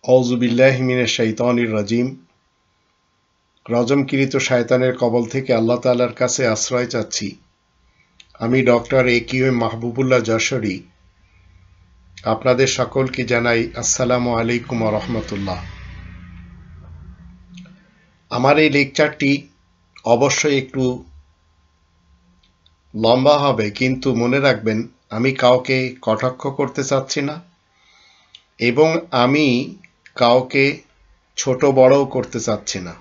আউযু বিল্লাহি মিনাশ শাইতানির রাজিম। রজমকৃত শয়তানের কবল থেকে আল্লাহ তাআলার কাছে আশ্রয় চাচ্ছি। আমি ডক্টর একিউএম মাহবুবুল্লাহ যশোরী আপনাদের সকলকে জানাই আসসালামু আলাইকুম ওয়া রাহমাতুল্লাহ। আমার এই লেকচারটি অবশ্যই একটু লম্বা হবে, কিন্তু মনে রাখবেন আমি কাউকে কটাক্ষ করতে চাচ্ছি না এবং আমি কাউকে ছোট বড়ও করতে চাচ্ছি না।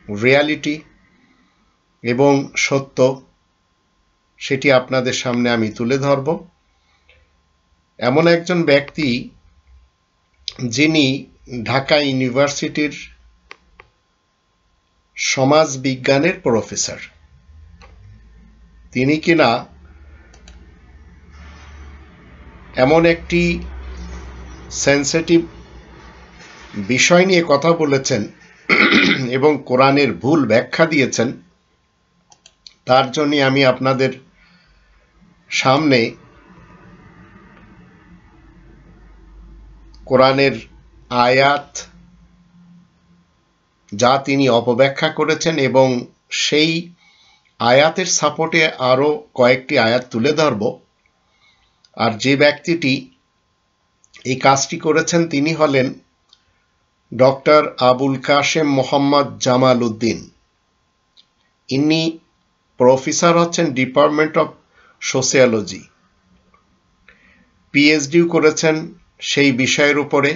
রিয়ালিটি এবং সত্য সেটি আপনাদের সামনে আমি তুলে ধরব। এমন একজন ব্যক্তি যিনি ঢাকা ইউনিভার্সিটির সমাজ বিজ্ঞানের প্রফেসর, তিনি কিনা এমন একটি সেন্সিটিভ বিষয় নিয়ে কথা বলেছেন এবং কোরআনের ভুল ব্যাখ্যা দিয়েছেন, তার জন্য আমি আপনাদের সামনে কোরআনের আয়াত যা তিনি অপব্যাখ্যা করেছেন এবং সেই আয়াতের সাপোর্টে আরো কয়েকটি আয়াত তুলে ধরব। আর যে ব্যক্তিটি এই কাজটি করেছেন তিনি হলেন ডক্টর আবুল কাশেম মোহাম্মদ জামাল উদ্দিন। ইনি প্রফেসর হচ্ছেন ডিপার্টমেন্ট অফ সোশিয়োলজি, পিএইচডিও করেছেন সেই বিষয়ের উপরে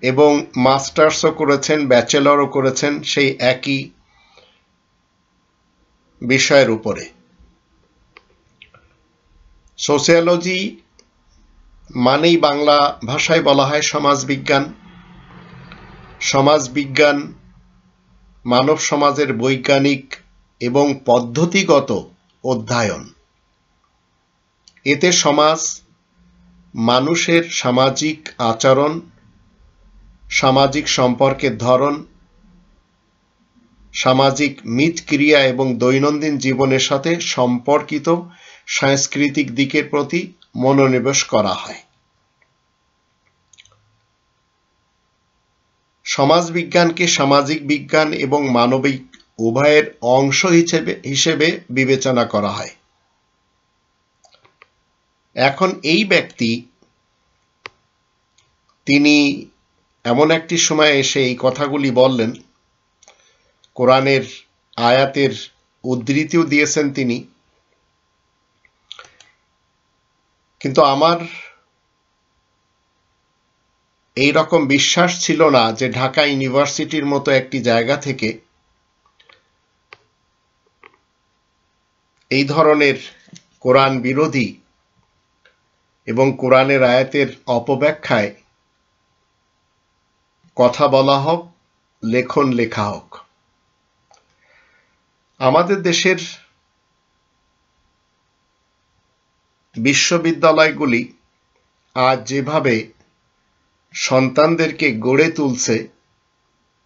এবং মাস্টার্সও করেছেন, ব্যাচেলরও করেছেন সেই একই বিষয়ের উপরে। সোশিয়োলজি মানেই বাংলা ভাষায় বলা হয় সমাজবিজ্ঞান। সমাজবিজ্ঞান মানব সমাজের বৈজ্ঞানিক এবং পদ্ধতিগত অধ্যয়ন। এতে সমাজ, মানুষের সামাজিক আচরণ, সামাজিক সম্পর্কের ধরন, সামাজিক মিথক্রিয়া এবং দৈনন্দিন জীবনের সাথে সম্পর্কিত সাংস্কৃতিক দিকের প্রতি মনোনিবেশ করা হয়। সমাজবিজ্ঞানকে সামাজিক বিজ্ঞান এবং মানবিক উভয়ের অংশ হিসেবে বিবেচনা করা হয়। এখন এই ব্যক্তি তিনি এমন একটি সময় এসে এই কথাগুলি বললেন, কোরআনের আয়াতের উদ্ধৃতিও দিয়েছেন তিনি, কিন্তু আমার এই রকম বিশ্বাস ছিল না যে ঢাকা ইউনিভার্সিটির মতো একটি জায়গা থেকে এই ধরনের কোরআন বিরোধী এবং কোরআনের আয়াতের অপব্যাখ্যায় কথা বলা হোক, লেখন লেখা হোক। আমাদের দেশের বিশ্ববিদ্যালয়গুলি আজ যেভাবে সন্তানদেরকে গড়ে তুলছে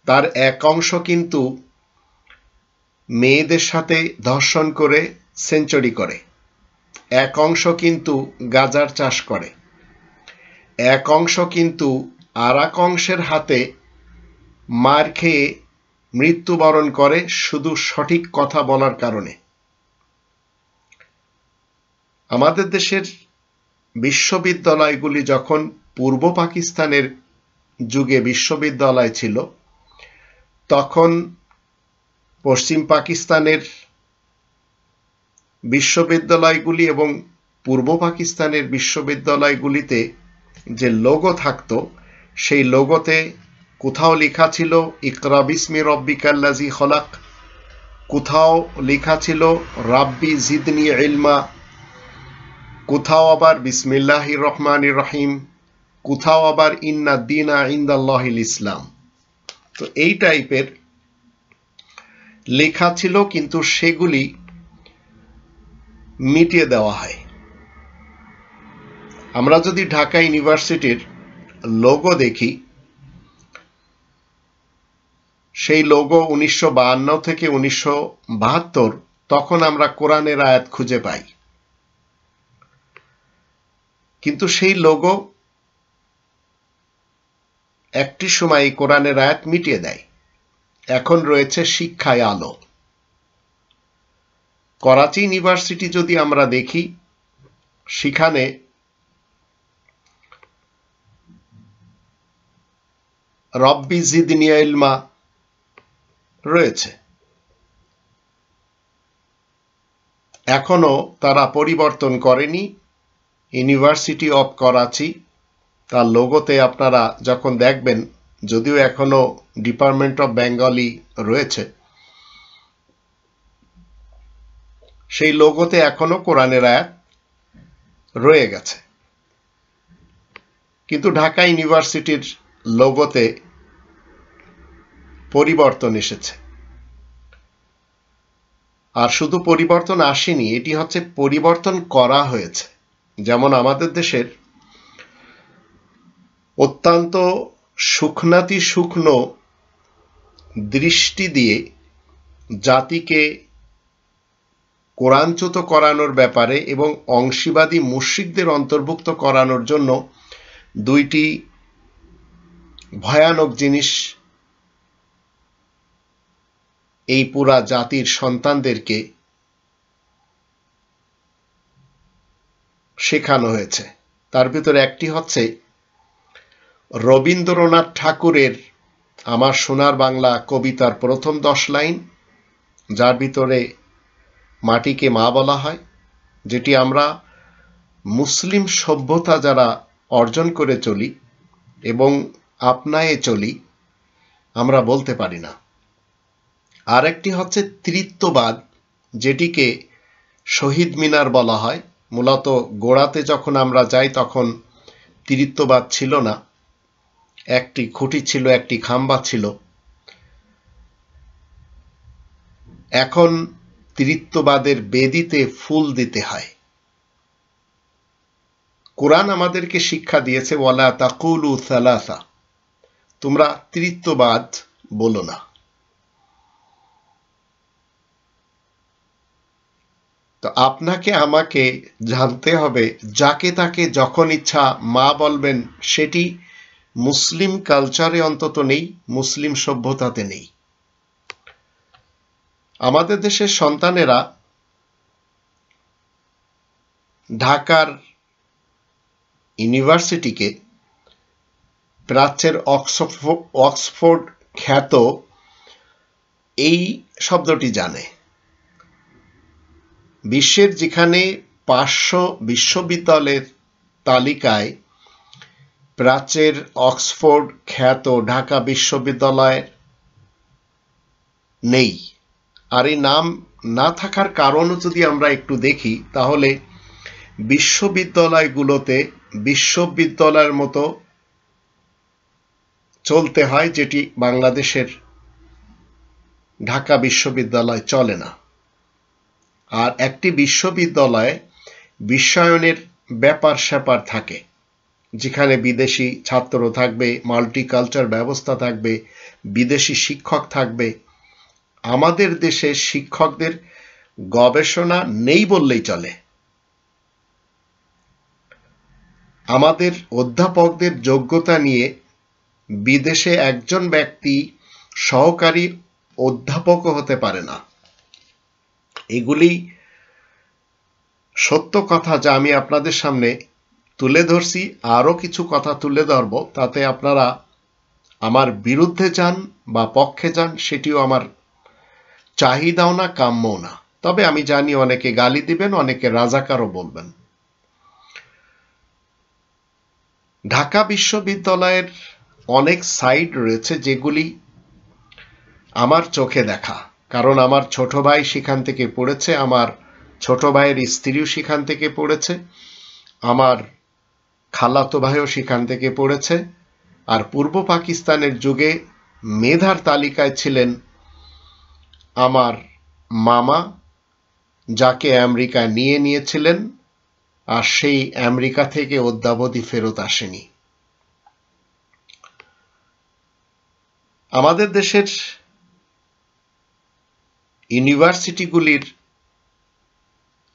তার এক অংশ কিন্তু মেয়েদের সাথে ধর্ষণ করে সেঞ্চুরি করে, এক অংশ কিন্তু গাঁজার চাষ করে, এক অংশ কিন্তু আর এক অংশের হাতে মার খেয়ে মৃত্যুবরণ করে শুধু সঠিক কথা বলার কারণে। আমাদের দেশের বিশ্ববিদ্যালয়গুলি যখন পূর্ব পাকিস্তানের যুগে বিশ্ববিদ্যালয় ছিল, তখন পশ্চিম পাকিস্তানের বিশ্ববিদ্যালয়গুলি এবং পূর্ব পাকিস্তানের বিশ্ববিদ্যালয়গুলিতে যে লোগো থাকতো, সেই লোগোতে কোথাও লেখা ছিল ইকরা বিসমি রব্বিকাল্লাযী খলাক, কোথাও লেখা ছিল রাব্বি জিদনি ইলমা, কোথাও আবার বিসমিল্লাহির রহমানির রহিম, কোথাও আবার ইন্না দীনা ইনদাল্লাহিল ইসলাম। তো এই টাইপের লেখা ছিল, কিন্তু সেগুলি মিটিয়ে দেওয়া হয়। আমরা যদি ঢাকা ইউনিভার্সিটির লোগো দেখি, সেই লোগো 1952 থেকে 1972, তখন আমরা কোরআনের আয়াত খুঁজে পাই। কিন্তু সেই লোগো একটি সময় এই কোরআনের আয়াত মিটিয়ে দেয়। এখন রয়েছে শিক্ষায় আলো। করাচি ইউনিভার্সিটি যদি আমরা দেখি, সেখানে রব্বি জিদনি ইলমা রয়েছে। এখনো তারা পরিবর্তন করেনি। ইউনিভার্সিটি অফ করাচি, তার লোগোতে আপনারা যখন দেখবেন, যদিও এখনো ডিপার্টমেন্ট অফ বেঙ্গলি রয়েছে, সেই লোগোতে এখনো কোরআনের আয়াত রয়ে গেছে। কিন্তু ঢাকা ইউনিভার্সিটির লোগোতে পরিবর্তন এসেছে। আর শুধু পরিবর্তন আসেনি, এটি হচ্ছে পরিবর্তন করা হয়েছে। যেমন আমাদের দেশের অত্যন্ত সূক্ষ্মাতি সূক্ষ্ম দৃষ্টি দিয়ে জাতিকে কোরআনচ্যুত করানোর ব্যাপারে এবং অংশীবাদী মুশরিকদের অন্তর্ভুক্ত করানোর জন্য দুইটি ভয়ানক জিনিস এই পুরা জাতির সন্তানদেরকে শেখানো হয়েছে। তার ভিতরে একটি হচ্ছে রবীন্দ্রনাথ ঠাকুরের আমার সোনার বাংলা কবিতার প্রথম 10 লাইন, যার ভিতরে মাটিকে মা বলা হয়, যেটি আমরা মুসলিম সভ্যতা যারা অর্জন করে চলি এবং আপনায়ে চলি, আমরা বলতে পারি না। আর একটি হচ্ছে ত্রিত্ববাদ, যেটিকে শহীদ মিনার বলা হয়। মূলত গোড়াতে যখন আমরা যাই তখন ত্রিত্ববাদ ছিল না, একটি খুঁটি ছিল, একটি খাম্বা ছিল। এখন ত্রিত্ববাদের বেদিতে ফুল দিতে হয়। কোরআন আমাদেরকে শিক্ষা দিয়েছে, ওয়ালা তাকুলু সালাসা, তোমরা ত্রিত্ববাদ বলো না। তো আপনাকে আমাকে জানতে হবে, যাকে তাকে যখন ইচ্ছা মা বলবেন, সেটি মুসলিম কালচারে অন্তত নেই, মুসলিম সভ্যতাতে নেই। আমাদের দেশের সন্তানেরা ঢাকার ইউনিভার্সিটিকে প্রাচ্যের অক্সফোর্ড খ্যাত এই শব্দটি জানে। বিশ্বের যেখানে 500 বিশ্ববিদ্যালয়ের তালিকায় প্রাচ্যের অক্সফোর্ড খ্যাত ঢাকা বিশ্ববিদ্যালয় নেই। আর এই নাম না থাকার কারণও যদি আমরা একটু দেখি, তাহলে বিশ্ববিদ্যালয়গুলোতে বিশ্ববিদ্যালয়ের মতো চলতে হয়, যেটি বাংলাদেশের ঢাকা বিশ্ববিদ্যালয় চলে না। আর একটি বিশ্ববিদ্যালয়ে বিশ্বায়নের ব্যাপার স্যাপার থাকে, যেখানে বিদেশি ছাত্র থাকবে, মাল্টিকালচার ব্যবস্থা থাকবে, বিদেশি শিক্ষক থাকবে। আমাদের দেশে শিক্ষকদের গবেষণা নেই বললেই চলে। আমাদের অধ্যাপকদের যোগ্যতা নিয়ে বিদেশে একজন ব্যক্তি সহকারী অধ্যাপকও হতে পারে না। এগুলি সত্য কথা, যা আমি আপনাদের সামনে তুলে ধরছি। আরও কিছু কথা তুলে ধরব, তাতে আপনারা আমার বিরুদ্ধে যান বা পক্ষে যান, সেটিও আমার চাহিদাও না, কাম্যও না। তবে আমি জানি অনেকে গালি দিবেন, অনেকে রাজাকারও বলবেন। ঢাকা বিশ্ববিদ্যালয়ের অনেক সাইট রয়েছে যেগুলি আমার চোখে দেখা, কারণ আমার ছোট ভাই সেখান থেকে পড়েছে, আমার ছোট ভাইয়ের স্ত্রীও সেখান থেকে পড়েছে, আমার খালাতো ভাইও সেখান থেকে পড়েছে। আর পূর্ব পাকিস্তানের যুগে মেধার তালিকায় ছিলেন আমার মামা, যাকে আমেরিকায় নিয়েছিলেন, আর সেই আমেরিকা থেকে অদ্যাবধি ফেরত আসেনি। আমাদের দেশের ইউনিভার্সিটিগুলির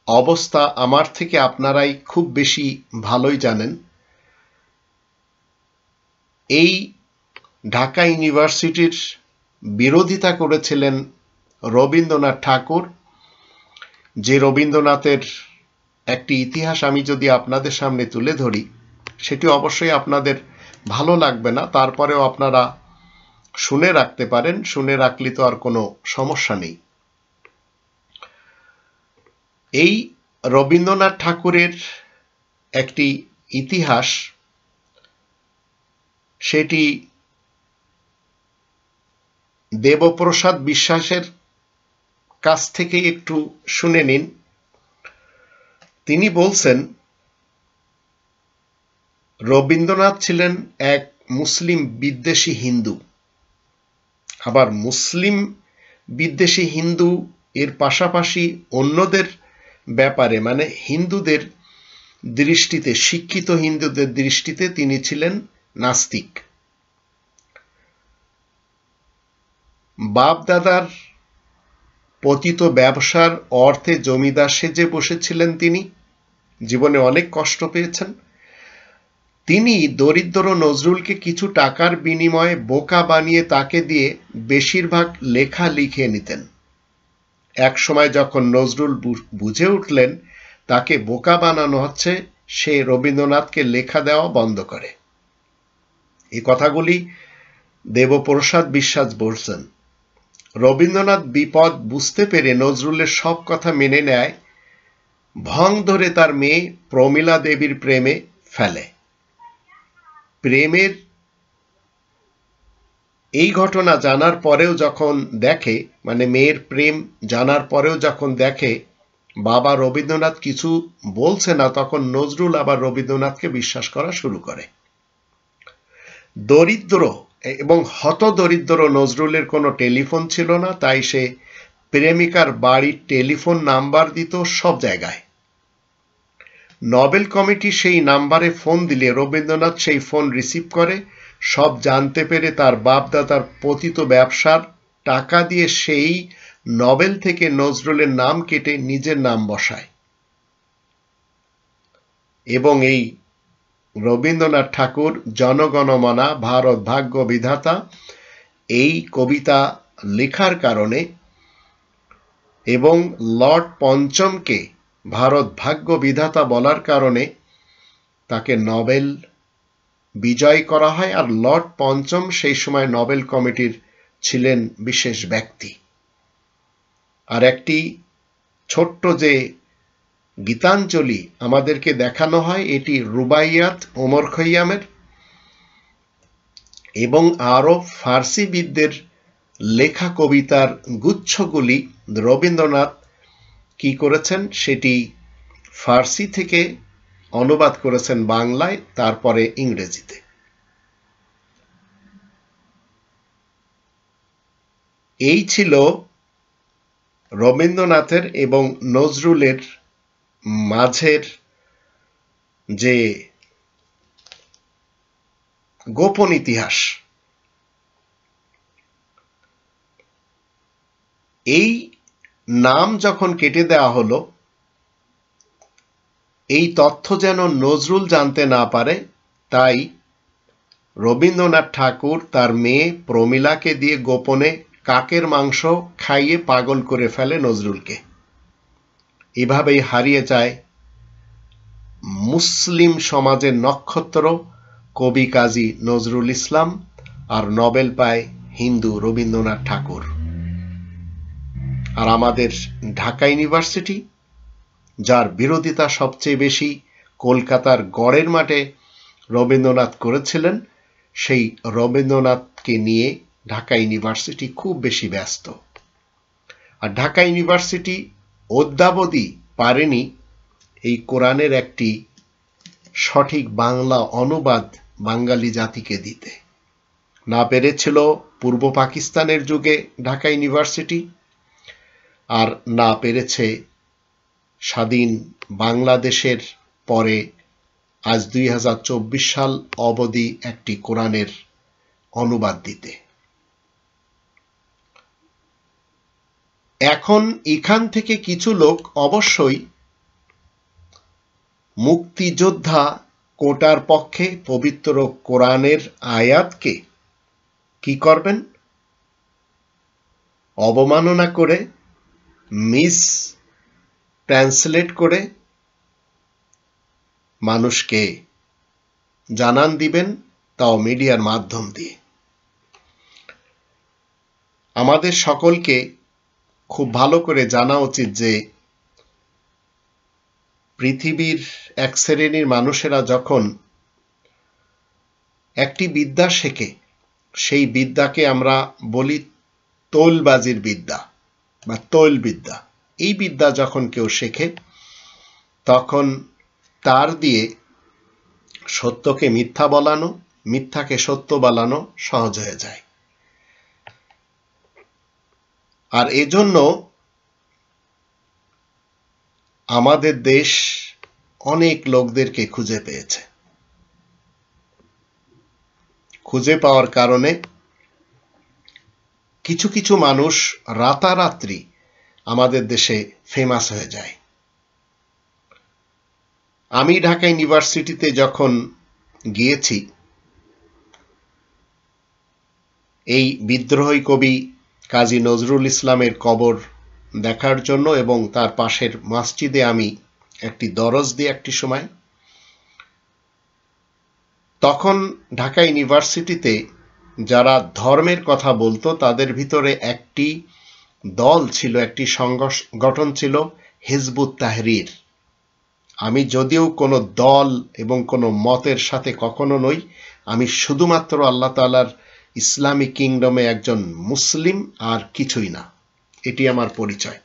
অবস্থা আমার থেকে আপনারাই খুব বেশি ভালোই জানেন। এই ঢাকা ইউনিভার্সিটির বিরোধিতা করেছিলেন রবীন্দ্রনাথ ঠাকুর, যে রবীন্দ্রনাথের একটি ইতিহাস আমি যদি আপনাদের সামনে তুলে ধরি সেটি অবশ্যই আপনাদের ভালো লাগবে না, তারপরেও আপনারা শুনে রাখতে পারেন, শুনে রাখলে তো আর কোনো সমস্যা নেই। এই রবীন্দ্রনাথ ঠাকুরের একটি ইতিহাস, সেটি দেবপ্রসাদ বিশ্বাসের কাছ থেকে একটু শুনে নিন। তিনি বলছেন, রবীন্দ্রনাথ ছিলেন এক মুসলিম বিদ্বেষী হিন্দু। আবার মুসলিম বিদ্বেষী হিন্দু এর পাশাপাশি অন্যদের ব্যাপারে, মানে হিন্দুদের দৃষ্টিতে, শিক্ষিত হিন্দুদের দৃষ্টিতে তিনি ছিলেন নাস্তিক। বাপ দাদার পতিত ব্যবসার অর্থে জমিদার সেজে বসেছিলেন। তিনি জীবনে অনেক কষ্ট পেয়েছেন। তিনি দরিদ্র নজরুলকে কিছু টাকার বিনিময়ে বোকা বানিয়ে তাকে দিয়ে বেশিরভাগ লেখা লিখে নিতেন। এক সময় যখন নজরুল বুঝে উঠলেন তাকে বোকা বানানো হচ্ছে, সে রবীন্দ্রনাথকে লেখা দেওয়া বন্ধ করে। এই কথাগুলি দেবপ্রসাদ বিশ্বাস বলছেন। রবীন্দ্রনাথ বিপদ বুঝতে পেরে নজরুলের সব কথা মেনে নেয়, ভং ধরে তার মেয়ে প্রমীলা দেবীর প্রেমে ফেলে। প্রেমের এই ঘটনা জানার পরেও যখন দেখে, মানে মেয়ের প্রেম জানার পরেও যখন দেখে বাবা রবীন্দ্রনাথ কিছু বলছে না, তখন নজরুল আবার রবীন্দ্রনাথকে বিশ্বাস করা শুরু করে। দরিদ্র এবং হতদরিদ্র নজরুলের কোনো টেলিফোন ছিল না, তাই সে প্রেমিকার বাড়ির টেলিফোন নাম্বার দিত সব জায়গায়। নোবেল কমিটি সেই নাম্বারে ফোন দিলে রবীন্দ্রনাথ সেই ফোন রিসিভ করে। সব জানতে পেরে তার বাপ দাদার পতিত ব্যবসার টাকা দিয়ে সেই নোবেল থেকে নজরুলের নাম কেটে নিজের নাম বসায় এবং এই রবীন্দ্রনাথ ঠাকুর জনগণমনা ভারত ভাগ্য বিধাতা এই কবিতা লেখার কারণে এবং লর্ড পঞ্চমকে ভারত ভাগ্য বিধাতা বলার কারণে তাকে নোবেল বিজয় করা হয়। আর লর্ড পঞ্চম সেই সময় নোবেল কমিটির ছিলেন বিশেষ ব্যক্তি। আর একটি ছোট্ট যে গীতাঞ্জলি আমাদেরকে দেখানো হয়, এটি রুবাইয়াত ওমর খৈয়ামের, এবং আরো ফার্সিবিদদের লেখা কবিতার গুচ্ছগুলি রবীন্দ্রনাথ কি করেছেন সেটি ফার্সি থেকে অনুবাদ করেছেন বাংলায়, তারপরে ইংরেজিতে। এই ছিল রবীন্দ্রনাথের এবং নজরুলের মাঝের যে গোপন ইতিহাস। এই নাম যখন কেটে দেওয়া হলো, এই তথ্য যেন নজরুল জানতে না পারে, তাই রবীন্দ্রনাথ ঠাকুর তার মেয়ে প্রমীলাকে দিয়ে গোপনে কাকের মাংস খাইয়ে পাগল করে ফেলে নজরুলকে। এভাবেই হারিয়ে যায় মুসলিম সমাজের নক্ষত্র কবি কাজী নজরুল ইসলাম, আর নোবেল পায় হিন্দু রবীন্দ্রনাথ ঠাকুর। আর আমাদের ঢাকা ইউনিভার্সিটি, যার বিরোধিতা সবচেয়ে বেশি কলকাতার গড়ের মাঠে রবীন্দ্রনাথ করেছিলেন, সেই রবীন্দ্রনাথকে নিয়ে ঢাকা ইউনিভার্সিটি খুব বেশি ব্যস্ত। আর ঢাকা ইউনিভার্সিটি অদ্যাবধি পারেনি এই কোরআনের একটি সঠিক বাংলা অনুবাদ বাঙালি জাতিকে দিতে। না পেরেছিল পূর্ব পাকিস্তানের যুগে ঢাকা ইউনিভার্সিটি, আর না পেরেছে স্বাধীন বাংলাদেশের পরে আজ 2024 সাল অবধি একটি কোরআনের অনুবাদ দিতে। এখন এখান থেকে কিছু লোক অবশ্যই মুক্তিযোদ্ধা কোটার পক্ষে পবিত্র কোরআনের আয়াতকে কি করবেন? অবমাননা করে, মিস ট্রান্সলেট করে মানুষকে জানান দিবেন, তাও মিডিয়ার মাধ্যম দিয়ে। আমাদের সকলকে খুব ভালো করে জানা উচিত যে পৃথিবীর এক শ্রেণীর মানুষেরা যখন একটি বিদ্যা শেখে, সেই বিদ্যাকে আমরা বলি তৈলবাজির বিদ্যা বা তৈল বিদ্যা। এই বিদ্যা যখন কেউ শেখে, তখন তার দিয়ে সত্যকে মিথ্যা বলানো, মিথ্যাকে সত্য বলানো সহজ হয়ে যায়। আর এজন্য আমাদের দেশ অনেক লোকদেরকে খুঁজে পেয়েছে। খুঁজে পাওয়ার কারণে কিছু কিছু মানুষ রাতারাত্রি আমাদের দেশে ফেমাস হয়ে যায়। আমি ঢাকা ইউনিভার্সিটিতে যখন গিয়েছি এই বিদ্রোহী কবি কাজী নজরুল ইসলামের কবর দেখার জন্য, এবং তার পাশের মসজিদে আমি একটি দরজ দিই একটি সময়, তখন ঢাকা ইউনিভার্সিটিতে যারা ধর্মের কথা বলতো তাদের ভিতরে একটি দল ছিল, একটি সংগঠন ছিল হিজবুত তাহরীর। আমি যদিও কোনো দল এবং কোনো মতের সাথে কখনো নই, আমি শুধুমাত্র আল্লাহ তাআলার ইসলামিক কিংডমে একজন মুসলিম, আর কিছুই না। এটি আমার পরিচয়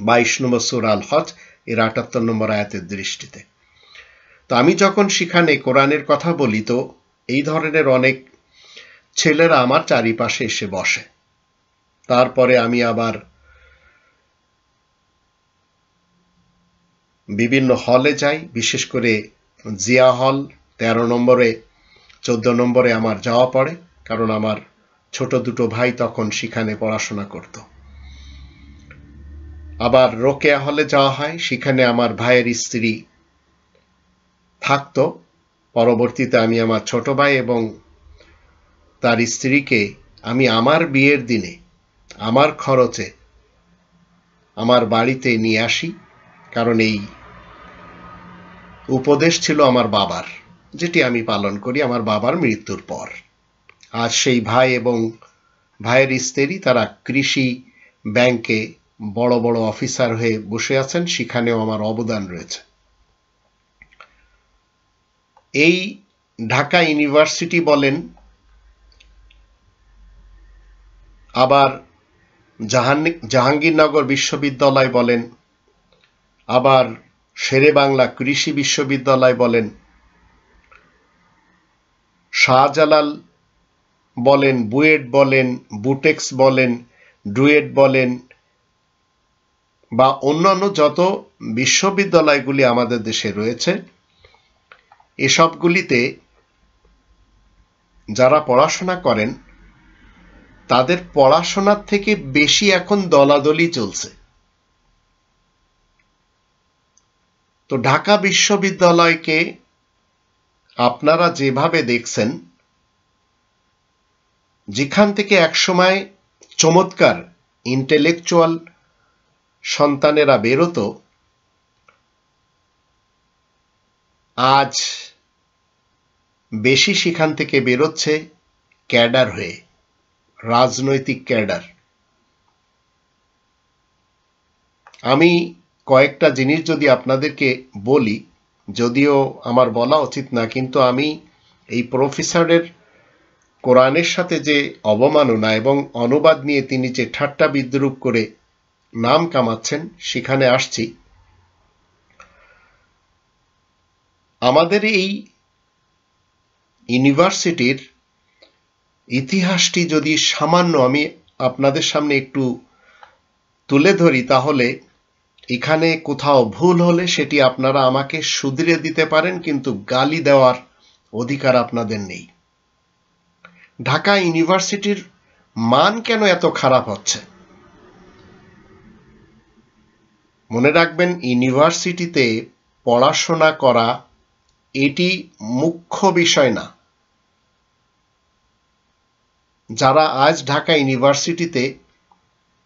22 নম্বর সূরা আল হজ এর 78 নম্বর আয়াতের দৃষ্টিতে। তো আমি যখন সেখানে কোরআনের কথা বলি, তো এই ধরনের অনেক ছেলেরা আমার চারিপাশে এসে বসে। তারপরে আমি আবার বিভিন্ন হলে যাই, বিশেষ করে জিয়া হল 13 নম্বরে 14 নম্বরে আমার যাওয়া পড়ে, কারণ আমার ছোট দুটো ভাই তখন সেখানে পড়াশোনা করত। আবার রোকেয়া হলে যাওয়া হয়, সেখানে আমার ভাইয়ের স্ত্রী থাকতো। পরবর্তীতে আমি আমার ছোট ভাই এবং তার স্ত্রীকে আমি আমার বিয়ের দিনে আমার খরচে আমার বাড়িতে নিয়ে আসি, কারণ এই উপদেশ ছিল আমার বাবার, যেটি আমি পালন করি আমার বাবার মৃত্যুর পর। আজ সেই ভাই এবং ভাইয়ের স্ত্রী তারা কৃষি ব্যাংকে বড় বড় অফিসার হয়ে বসে আছেন, সেখানেও আমার অবদান রয়েছে। এই ঢাকা ইউনিভার্সিটি বলেন, আবার জাহাঙ্গীরনগর বিশ্ববিদ্যালয় বলেন, আবার শেরে বাংলা কৃষি বিশ্ববিদ্যালয় বলেন, শাহজালাল বলেন, বুয়েট বলেন, বুটেক্স বলেন, ডুয়েট বলেন, বা অন্যান্য যত বিশ্ববিদ্যালয়গুলি আমাদের দেশে রয়েছে, এসবগুলিতে যারা পড়াশোনা করেন তাদের পড়াশোনার থেকে বেশি এখন দলাদলি চলছে। তো ঢাকা বিশ্ববিদ্যালয়কে আপনারা যেভাবে দেখছেন, যেখান থেকে একসময় চমৎকার ইন্টেলেকচুয়াল সন্তানেরা বেরোতো, আজ বেশি সেখান থেকে বেরোচ্ছে ক্যাডার হয়ে, রাজনৈতিক ক্যাডার। আমি কয়েকটা জিনিস যদি আপনাদেরকে বলি, যদিও আমার বলা উচিত না, কিন্তু আমি এই প্রফেসরের কোরআনের সাথে যে অবমাননা এবং অনুবাদ নিয়ে তিনি যে ঠাট্টা বিদ্রূপ করে নাম কামাচ্ছেন, সেখানে আসছি। আমাদের এই ইউনিভার্সিটির ইতিহাসটি যদি সামান্য আমি আপনাদের সামনে একটু তুলে ধরি, তাহলে এখানে কোথাও ভুল হলে সেটি আপনারা আমাকে শুধরে দিতে পারেন, কিন্তু গালি দেওয়ার অধিকার আপনাদের নেই। ঢাকা ইউনিভার্সিটির মান কেন এত খারাপ হচ্ছে? মনে রাখবেন, ইউনিভার্সিটিতে পড়াশোনা করা এটি মুখ্য বিষয় না। যারা আজ ঢাকা ইউনিভার্সিটিতে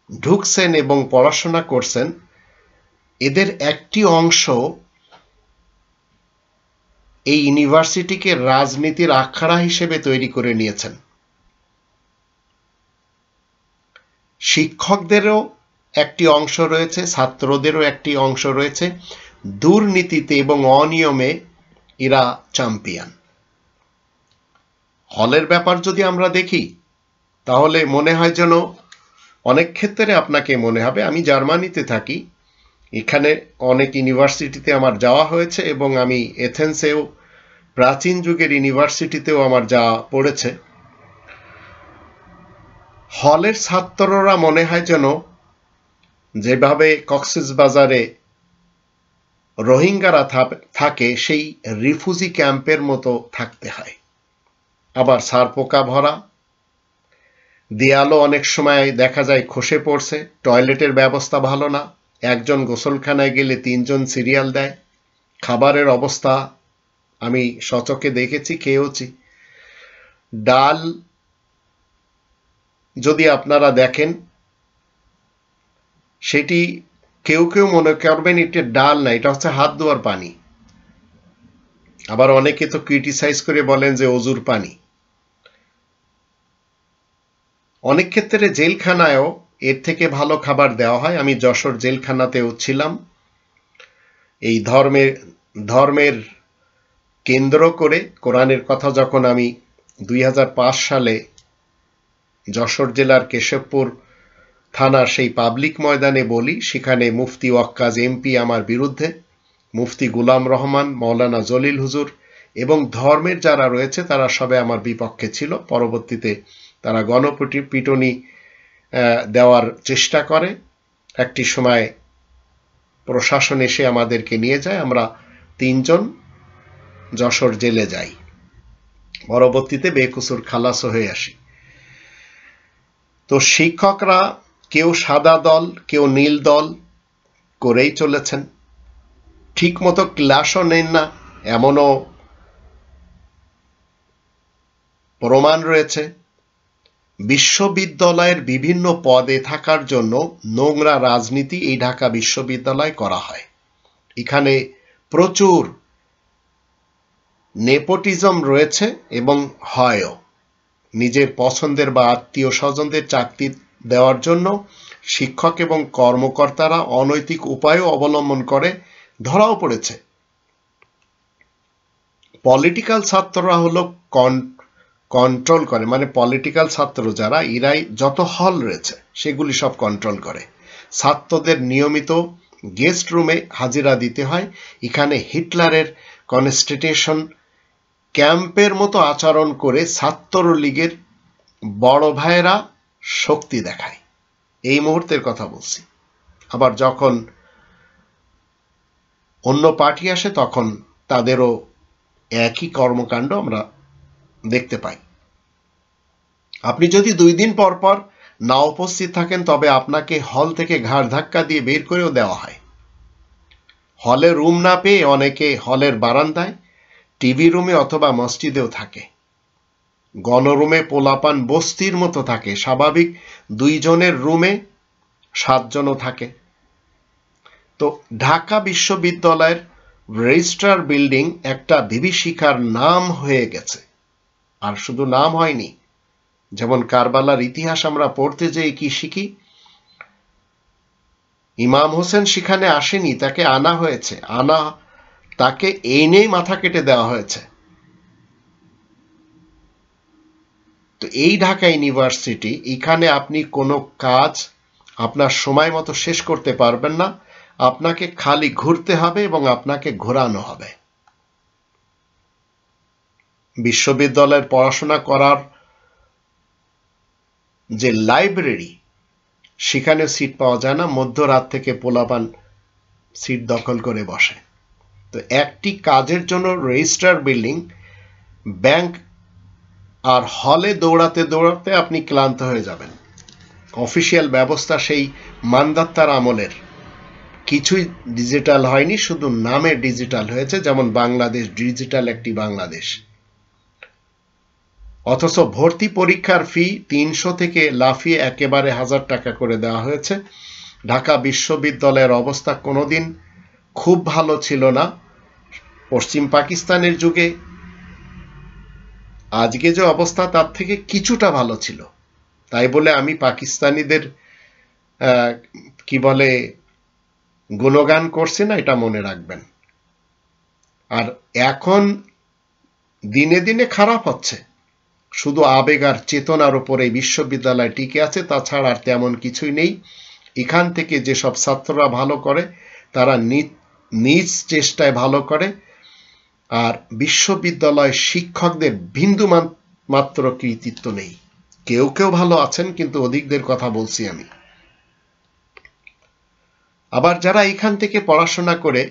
ঢুকছেন এবং পড়াশোনা করছেন, এদের একটি অংশ এই ইউনিভার্সিটিকে রাজনীতির আখড়া হিসেবে তৈরি করে নিয়েছেন। শিক্ষকদেরও একটি অংশ রয়েছে, ছাত্রদেরও একটি অংশ রয়েছে। দুর্নীতিতে এবং অনিয়মে এরা চ্যাম্পিয়ন। হলের ব্যাপার যদি আমরা দেখি, তাহলে মনে হয় যেন অনেক ক্ষেত্রে আপনাকে মনে হবে, আমি জার্মানিতে থাকি, এখানে অনেক ইউনিভার্সিটিতে আমার যাওয়া হয়েছে এবং আমি এথেন্সেও প্রাচীন যুগের ইউনিভার্সিটিতেও আমার যাওয়া পড়েছে। হলের ছাত্ররা মনে হয় যেন যেভাবে কক্সবাজারে রোহিঙ্গারা থাকে সেই রিফিউজি ক্যাম্পের মতো থাকতে হয়। আবার ছারপোকা ভরা, দেয়ালও অনেক সময় দেখা যায় খসে পড়ছে, টয়লেটের ব্যবস্থা ভালো না, একজন গোসলখানায় গেলে 3 জন সিরিয়াল দেয়, খাবারের অবস্থা আমি সচক্ষে দেখেছি, খেয়েওছি। ডাল যদি আপনারা দেখেন, সেটি কেউ কেউ মনে করবেন এটা ডাল না, এটা হচ্ছে হাত ধোয়ার পানি। আবার অনেকে তো ক্রিটিসাইজ করে বলেন যে অজুর পানি। অনেক ক্ষেত্রে জেলখানায়ও এর থেকে ভালো খাবার দেওয়া হয়। আমি যশোর জেলখানাতেও ছিলাম। এই ধর্মের কেন্দ্র করে কোরআনের কথা যখন আমি 2005 সালে যশোর জেলার কেশবপুর থানার সেই পাবলিক ময়দানে বলি, সেখানে মুফতি ওয়াক্কাজ এমপি আমার বিরুদ্ধে, মুফতি গুলাম রহমান, মৌলানা জলিল হুজুর এবং ধর্মের যারা রয়েছে তারা সবাই আমার বিপক্ষে ছিল। পরবর্তীতে তারা গণপিটুনি দেওয়ার চেষ্টা করে। একটি সময় প্রশাসন এসে আমাদেরকে নিয়ে যায়, আমরা 3 জন যশোর জেলে যাই। পরবর্তীতে বেকসুর খালাস হয়ে আসি। তো শিক্ষকরা কেউ সাদা দল, কেউ নীল দল করেই চলেছেন। ঠিক মতো ক্লাসও নেন না, এমনও প্রমাণ রয়েছে। বিশ্ববিদ্যালয়ের বিভিন্ন পদে থাকার জন্য নোংরা রাজনীতি এই ঢাকা বিশ্ববিদ্যালয়ে করা হয়। এখানে প্রচুর নেপোটিজম রয়েছে এবং হয়ও। নিজের পছন্দের বা আত্মীয় স্বজনদের চাকরি দেওয়ার জন্য শিক্ষক এবং কর্মকর্তারা অনৈতিক উপায়ও অবলম্বন করে, ধরাও পড়েছে। পলিটিক্যাল ছাত্ররা হলো কন্ট্রোল করে, মানে পলিটিক্যাল ছাত্র যারা, এরাই যত হল রয়েছে সেগুলি সব কন্ট্রোল করে। ছাত্রদের নিয়মিত গেস্ট রুমে হাজিরা দিতে হয়। এখানে হিটলারের কনস্টিটিউশন ক্যাম্পের মতো আচরণ করে ছাত্রলীগের বড় ভাইয়েরা শক্তি দেখায়। এই মুহূর্তের কথা বলছি। আবার যখন অন্য পার্টি আসে তখন তাদেরও একই কর্মকাণ্ড আমরা দেখতে পাই। আপনি যদি 2 দিন পর পর না উপস্থিত থাকেন তবে আপনাকে হল থেকে ঘাড় ধাক্কা দিয়ে বের করেও দেওয়া হয়। হলে রুম না পেয়ে অনেকে হলের বারান্দায়, টিভি রুমে অথবা মসজিদেও থাকে। গণরুমে পোলাপান বস্তির মতো থাকে। স্বাভাবিক 2 জনের রুমে 7 জনও থাকে। তো ঢাকা বিশ্ববিদ্যালয়ের রেজিস্ট্রার বিল্ডিং একটা বিভীষিকার নাম হয়ে গেছে। আর শুধু নাম হয়নি, যেমন কারবালার ইতিহাস আমরা পড়তে যেয়ে কি শিখি, ইমাম হোসেন সেখানে আসেনি, তাকে আনা হয়েছে, তাকে এনেই মাথা কেটে দেওয়া হয়েছে। তো এই ঢাকা ইউনিভার্সিটি, এখানে আপনি কোনো কাজ আপনার সময় মতো শেষ করতে পারবেন না। আপনাকে খালি ঘুরতে হবে এবং আপনাকে ঘোরানো হবে। বিশ্ববিদ্যালয়ের পড়াশোনা করার যে লাইব্রেরি, সেখানে সিট পাওয়া যায় না। মধ্যরাত থেকে পোলাপান সিট দখল করে বসে। তো একটি কাজের জন্য রেজিস্ট্রার বিল্ডিং, ব্যাংক আর হলে দৌড়াতে দৌড়াতে আপনি ক্লান্ত হয়ে যাবেন। অফিসিয়াল ব্যবস্থা সেই মান্দাত্তার আমলের, কিছুই ডিজিটাল হয়নি, শুধু নামে ডিজিটাল হয়েছে, যেমন বাংলাদেশ ডিজিটাল একটি বাংলাদেশ। অথচ ভর্তি পরীক্ষার ফি ৩০০ থেকে লাফিয়ে একেবারে ১০০০ টাকা করে দেওয়া হয়েছে। ঢাকা বিশ্ববিদ্যালয়ের অবস্থা কোনোদিন খুব ভালো ছিল না পশ্চিম পাকিস্তানের যুগে। আজকে যে অবস্থা তার থেকে কিছুটা ভালো ছিল। তাই বলে আমি পাকিস্তানিদের গুণগান করছি না, এটা মনে রাখবেন। আর এখন দিনে দিনে খারাপ হচ্ছে, শুধু আবেগ আর চেতনার উপরে বিশ্ববিদ্যালয় টিকে আছে, তাছাড়া আর তেমন কিছুই নেই। এখান থেকে যেসব ছাত্ররা ভালো করে তারা নিজ চেষ্টায় ভালো করে, আর বিশ্ববিদ্যালয় শিক্ষকদের বিন্দু মাত্র কৃতিত্ব নেই। কেউ কেউ ভালো আছেন, কিন্তু অধিকদের কথা বলছি আমি। আবার যারা এখান থেকে পড়াশোনা করে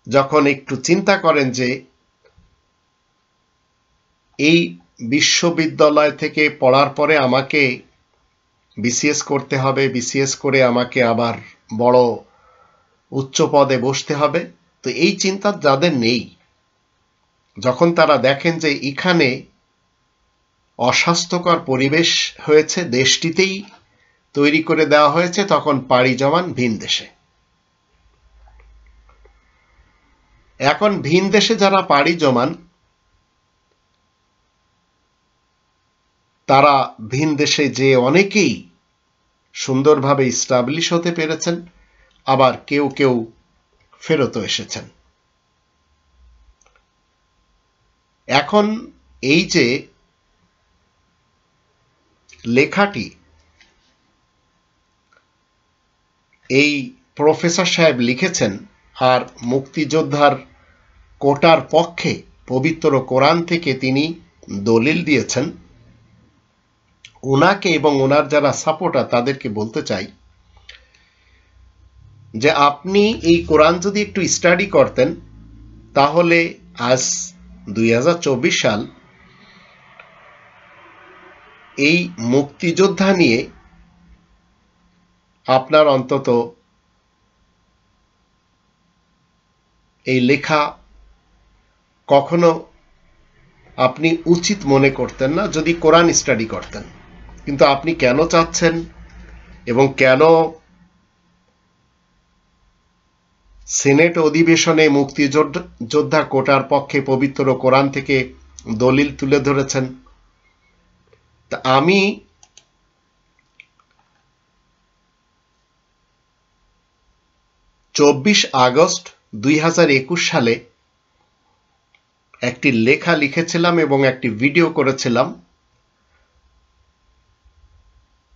যখন একটু চিন্তা করেন যে এই বিশ্ববিদ্যালয় থেকে পড়ার পরে আমাকে বিসিএস করতে হবে, বিসিএস করে আমাকে আবার বড় উচ্চ পদে বসতে হবে, তো এই চিন্তা যাদের নেই, যখন তারা দেখেন যে এখানে অস্বাস্থ্যকর পরিবেশ হয়েছে, দেশটিতেই তৈরি করে দেওয়া হয়েছে, তখন পাড়ি জমান ভিন দেশে। এখন ভিন দেশে যারা পাড়ি জমান, তারা ভিন দেশে যে অনেকেই সুন্দরভাবে ইস্টাবলিশ হতে পেরেছেন, আবার কেউ কেউ ফেরতও এসেছেন। এখন এই যে লেখাটি এই প্রফেসর সাহেব লিখেছেন, আর মুক্তিযোদ্ধার কোটার পক্ষে পবিত্র কোরআন থেকে তিনি দলিল দিয়েছেন, ওনাকে এবং ওনার যারা সাপোর্টার তাদেরকে বলতে চাই যে আপনি এই কোরআন যদি একটু স্টাডি করতেন, তাহলে আজ 2024 সাল, এই মুক্তিযোদ্ধা নিয়ে আপনার অন্তত এই লেখা কখনো আপনি উচিত মনে করতেন না যদি কোরআন স্টাডি করতেন। কিন্তু আপনি কেন চাচ্ছেন এবং কেন সিনেট অধিবেশনে মুক্তিযোদ্ধা কোটার পক্ষে পবিত্র কোরআন থেকে দলিল তুলে ধরেছেন, তা আমি 24 আগস্ট 2021 সালে একটি লেখা লিখেছিলাম এবং একটি ভিডিও করেছিলাম।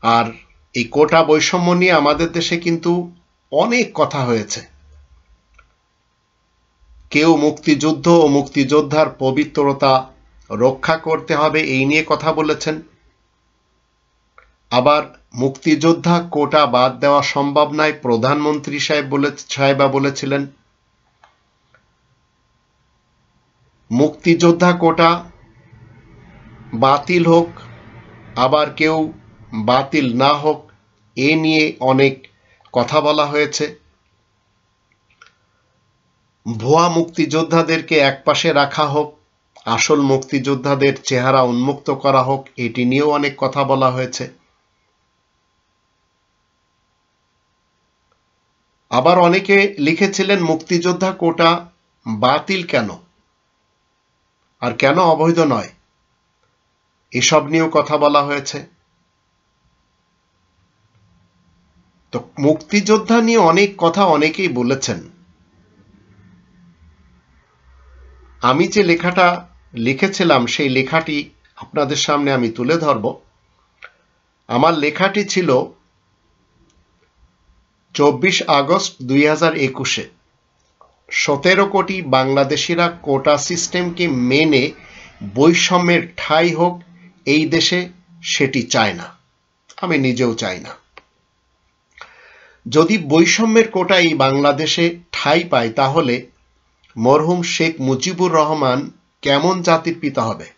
আর এই কোটা বৈষম্য নিয়ে আমাদের দেশে কিন্তু অনেক কথা হয়েছে। কেউ মুক্তিযুদ্ধ ও মুক্তিযোদ্ধার পবিত্রতা রক্ষা করতে হবে এই নিয়ে কথা বলেছেন, আবার মুক্তিযোদ্ধা কোটা বাদ দেওয়া সম্ভব নয় প্রধানমন্ত্রী সাহেবা বলেছিলেন। মুক্তিযোদ্ধা কোটা বাতিল হোক, আবার কেউ বাতিল না হোক, এ নিয়ে অনেক কথা বলা হয়েছে। ভুয়া মুক্তিযোদ্ধাদেরকে একপাশে রাখা হোক, আসল মুক্তিযোদ্ধাদের চেহারা উন্মুক্ত করা হোক, এটি নিয়েও অনেক কথা বলা হয়েছে। আবার অনেকে লিখেছিলেন মুক্তিযোদ্ধা কোটা বাতিল কেন, আর কেন অবৈধ নয়, এসব নিয়েও কথা বলা হয়েছে। তো মুক্তিযোদ্ধা নিয়ে অনেক কথা অনেকেই বলেছেন। আমি যে লেখাটা লিখেছিলাম সেই লেখাটি আপনাদের সামনে আমি তুলে ধরব। আমার লেখাটি ছিল 24 আগস্ট 2021-এ। 17 কোটি বাংলাদেশিরা কোটা সিস্টেমকে মেনে বৈষম্যের ঠাঁই হোক এই দেশে, সেটি চায় না, আমি নিজেও চাই না। যদি বৈষম্যের কোটা এই বাংলাদেশে ঠাঁই পায়, তাহলে মরহুম শেখ মুজিবুর রহমান কেমন জাতির পিতা হবে?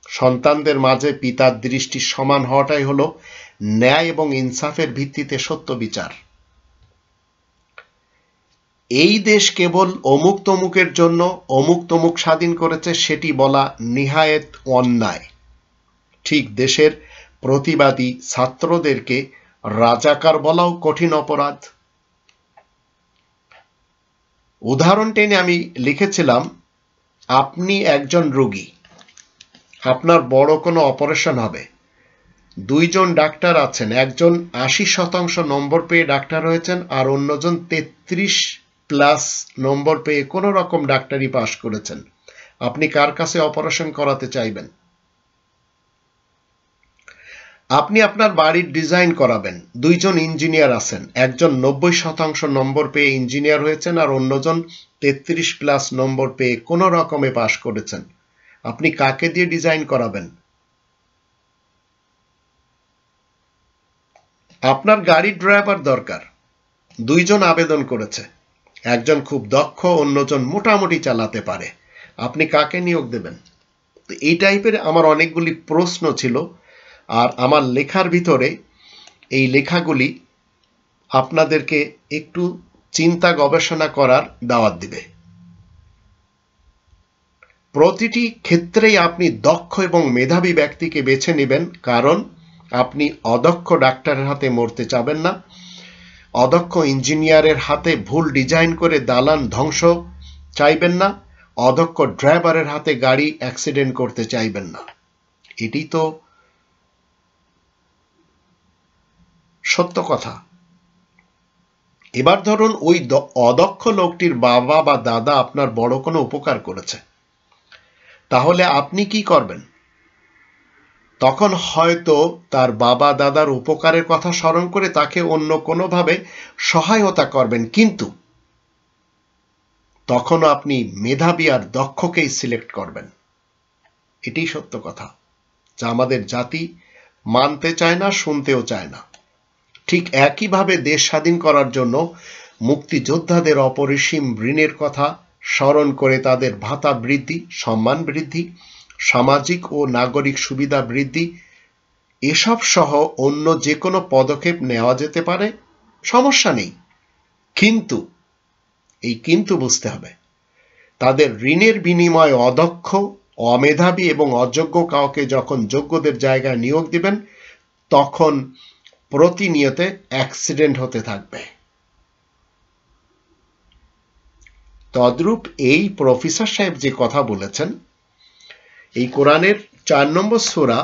সন্তানদের মাঝে পিতার দৃষ্টি সমান হওয়াটাই হলো ন্যায় এবং ইনসাফের ভিত্তিতে সত্য বিচার। এই দেশ কেবল অমুক তমুকের জন্য অমুক তমুক স্বাধীন করেছে সেটি বলা নিহায়েত অন্যায়। ঠিক দেশের প্রতিবাদী ছাত্রদেরকে রাজাকার বলাও কঠিন অপরাধ। উদাহরণ টেনে আমি লিখেছিলাম, আপনি একজন রোগী, আপনার বড় কোনো অপারেশন হবে, দুইজন ডাক্তার আছেন, একজন ৮০% নম্বর পেয়ে ডাক্তার হয়েছেন আর অন্যজন ৩৩+ নম্বর পেয়ে কোনো রকম ডাক্তারি পাশ করেছেন। আপনি কার কাছে অপারেশন করাতে চাইবেন? আপনি আপনার বাড়ির ডিজাইন করাবেন, দুইজন ইঞ্জিনিয়ার আছেন, একজন ৯০% নম্বর পেয়ে ইঞ্জিনিয়ার হয়েছেন আর অন্যজন ৩৩+ নম্বর পেয়ে কোনো রকমে পাশ করেছেন। আপনি কাকে দিয়ে ডিজাইন করাবেন? আপনার গাড়ির ড্রাইভার দরকার, দুইজন আবেদন করেছে, একজন খুব দক্ষ, অন্যজন মোটামুটি চালাতে পারে। আপনি কাকে নিয়োগ দেবেন? তো এই টাইপের আমার অনেকগুলি প্রশ্ন ছিল, আর আমার লেখার ভিতরে এই লেখাগুলি আপনাদেরকে একটু চিন্তা গবেষণা করার দাওয়াত দিবে। প্রতিটি ক্ষেত্রেই আপনি দক্ষ এবং মেধাবী ব্যক্তিকে বেছে নেবেন, কারণ আপনি অদক্ষ ডাক্তারের হাতে মরতে চাবেন না, অদক্ষ ইঞ্জিনিয়ারের হাতে ভুল ডিজাইন করে দালান ধ্বংস চাইবেন না, অদক্ষ ড্রাইভারের হাতে গাড়ি অ্যাক্সিডেন্ট করতে চাইবেন না। এটি তো সত্য কথা। এবার ধরুন ওই অদক্ষ লোকটির বাবা বা দাদা আপনার বড় কোনো উপকার করেছে, তাহলে আপনি কি করবেন? তখন হয়তো তার বাবা দাদার উপকারের কথা স্মরণ করে তাকে অন্য কোনোভাবে সহায়তা করবেন, কিন্তু তখনও আপনি মেধাবী আর দক্ষকেই সিলেক্ট করবেন। এটাই সত্য কথা, যা আমাদের জাতি মানতে চায় না, শুনতেও চায় না। ঠিক একইভাবে দেশ স্বাধীন করার জন্য মুক্তিযোদ্ধাদের অপরিসীম ঋণের কথা স্মরণ করে তাদের ভাতা বৃদ্ধি, সম্মান বৃদ্ধি, সামাজিক ও নাগরিক সুবিধা বৃদ্ধি এসব সহ অন্য যে কোনো পদক্ষেপ নেওয়া যেতে পারে, সমস্যা নেই। কিন্তু এই কিন্তু বুঝতে হবে, তাদের ঋণের বিনিময়ে অদক্ষ, অমেধাবী এবং অযোগ্য কাউকে যখন যোগ্যদের জায়গায় নিয়োগ দিবেন, তখন প্রতিনিয়ত অ্যাক্সিডেন্ট হতে থাকবে। তদ্রূপ এই প্রফেসর সাহেব যে কথা বলেছেন, এই কোরআনের ৪ নম্বর সূরা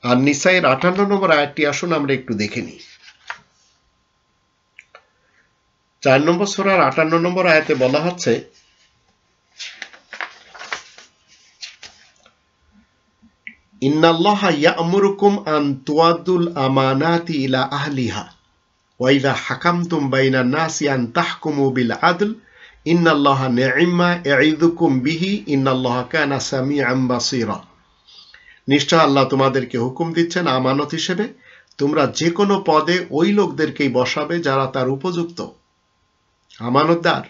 আন-নিসায়ের ৫৮ নম্বর আয়াতটি আসুন আমরা একটু দেখে নিই। ৪ নম্বর সূরার ৫৮ নম্বর আয়াতে বলা হচ্ছে, ইন্নাল্লাহা ইয়া'মুরুকুম আন তুআদ্দুল আমানাতি ইলা আহলিহা ওয়া ইযা হাকামতুম বাইনান নাসি আন তাহকুমু বিল আদল ইন্নাল্লাহা নি'মা ইয়া'ইযুকুম বিহি ইন্নাল্লাহা কানা সামিআন বাসীরা। নিশ্চয় আল্লাহ তোমাদেরকে হুকুম দিচ্ছেন আমানত হিসেবে তোমরা যে কোনো পদে ওই লোকদেরকেই বসাবে যারা তার উপযুক্ত, আমানতদার।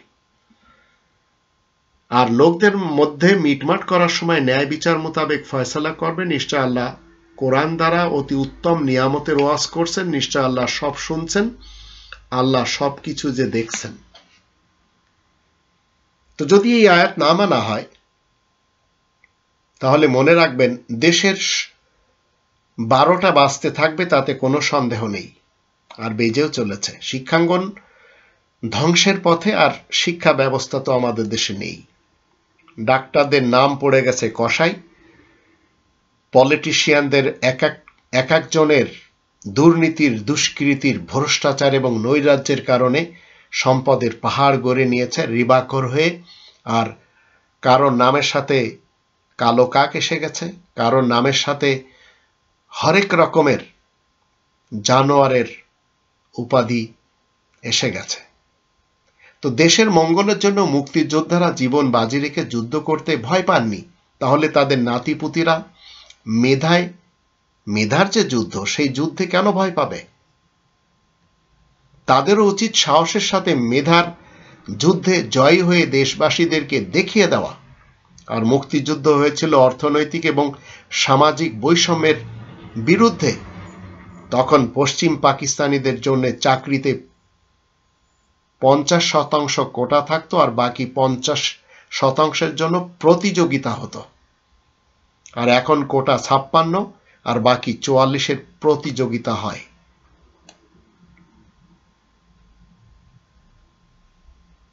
আর লোকদের মধ্যে মিটমাট করার সময় ন্যায় বিচার মোতাবেক ফয়সালা করবে। নিশ্চয় আল্লাহ কোরআন দ্বারা অতি উত্তম নিয়ামতের ওয়াজ করছেন। নিশ্চয় আল্লাহ সব শুনছেন, আল্লাহ সবকিছু যে দেখছেন। তো যদি এই আয়াত না মানা হয়, তাহলে মনে রাখবেন দেশের 12টা বাজতে থাকবে, তাতে কোনো সন্দেহ নেই, আর বেজেও চলেছে। শিক্ষাঙ্গন ধ্বংসের পথে, আর শিক্ষা ব্যবস্থা তো আমাদের দেশে নেই। ডাক্তারদের নাম পড়ে গেছে কসাই, পলিটিশিয়ানদের এক একজনের দুর্নীতির, দুষ্কৃতির, ভ্রষ্টাচার এবং নৈরাজ্যের কারণে সম্পদের পাহাড় গড়ে নিয়েছে রিবাখোর হয়ে। আর কারোর নামের সাথে কালো কাক এসে গেছে, কারোর নামের সাথে হরেক রকমের জানোয়ারের উপাধি এসে গেছে। তো দেশের মঙ্গলের জন্য মুক্তিযোদ্ধারা জীবন বাজি রেখে যুদ্ধ করতে ভয় পাননি, তাহলে তাদের নাতিপুতিরা মেধার যে যুদ্ধ, সেই যুদ্ধে কেন ভয় পাবে? তাদেরও উচিত সাহসের সাথে মেধার যুদ্ধে জয়ী হয়ে দেশবাসীদেরকে দেখিয়ে দেওয়া। আর মুক্তিযুদ্ধ হয়েছিল অর্থনৈতিক এবং সামাজিক বৈষম্যের বিরুদ্ধে। তখন পশ্চিম পাকিস্তানিদের জন্য চাকরিতে 50% কোটা থাকতো আর বাকি 50%-এর জন্য প্রতিযোগিতা হতো। আর এখন কোটা 56 আর বাকি 44-এর প্রতিযোগিতা হয়।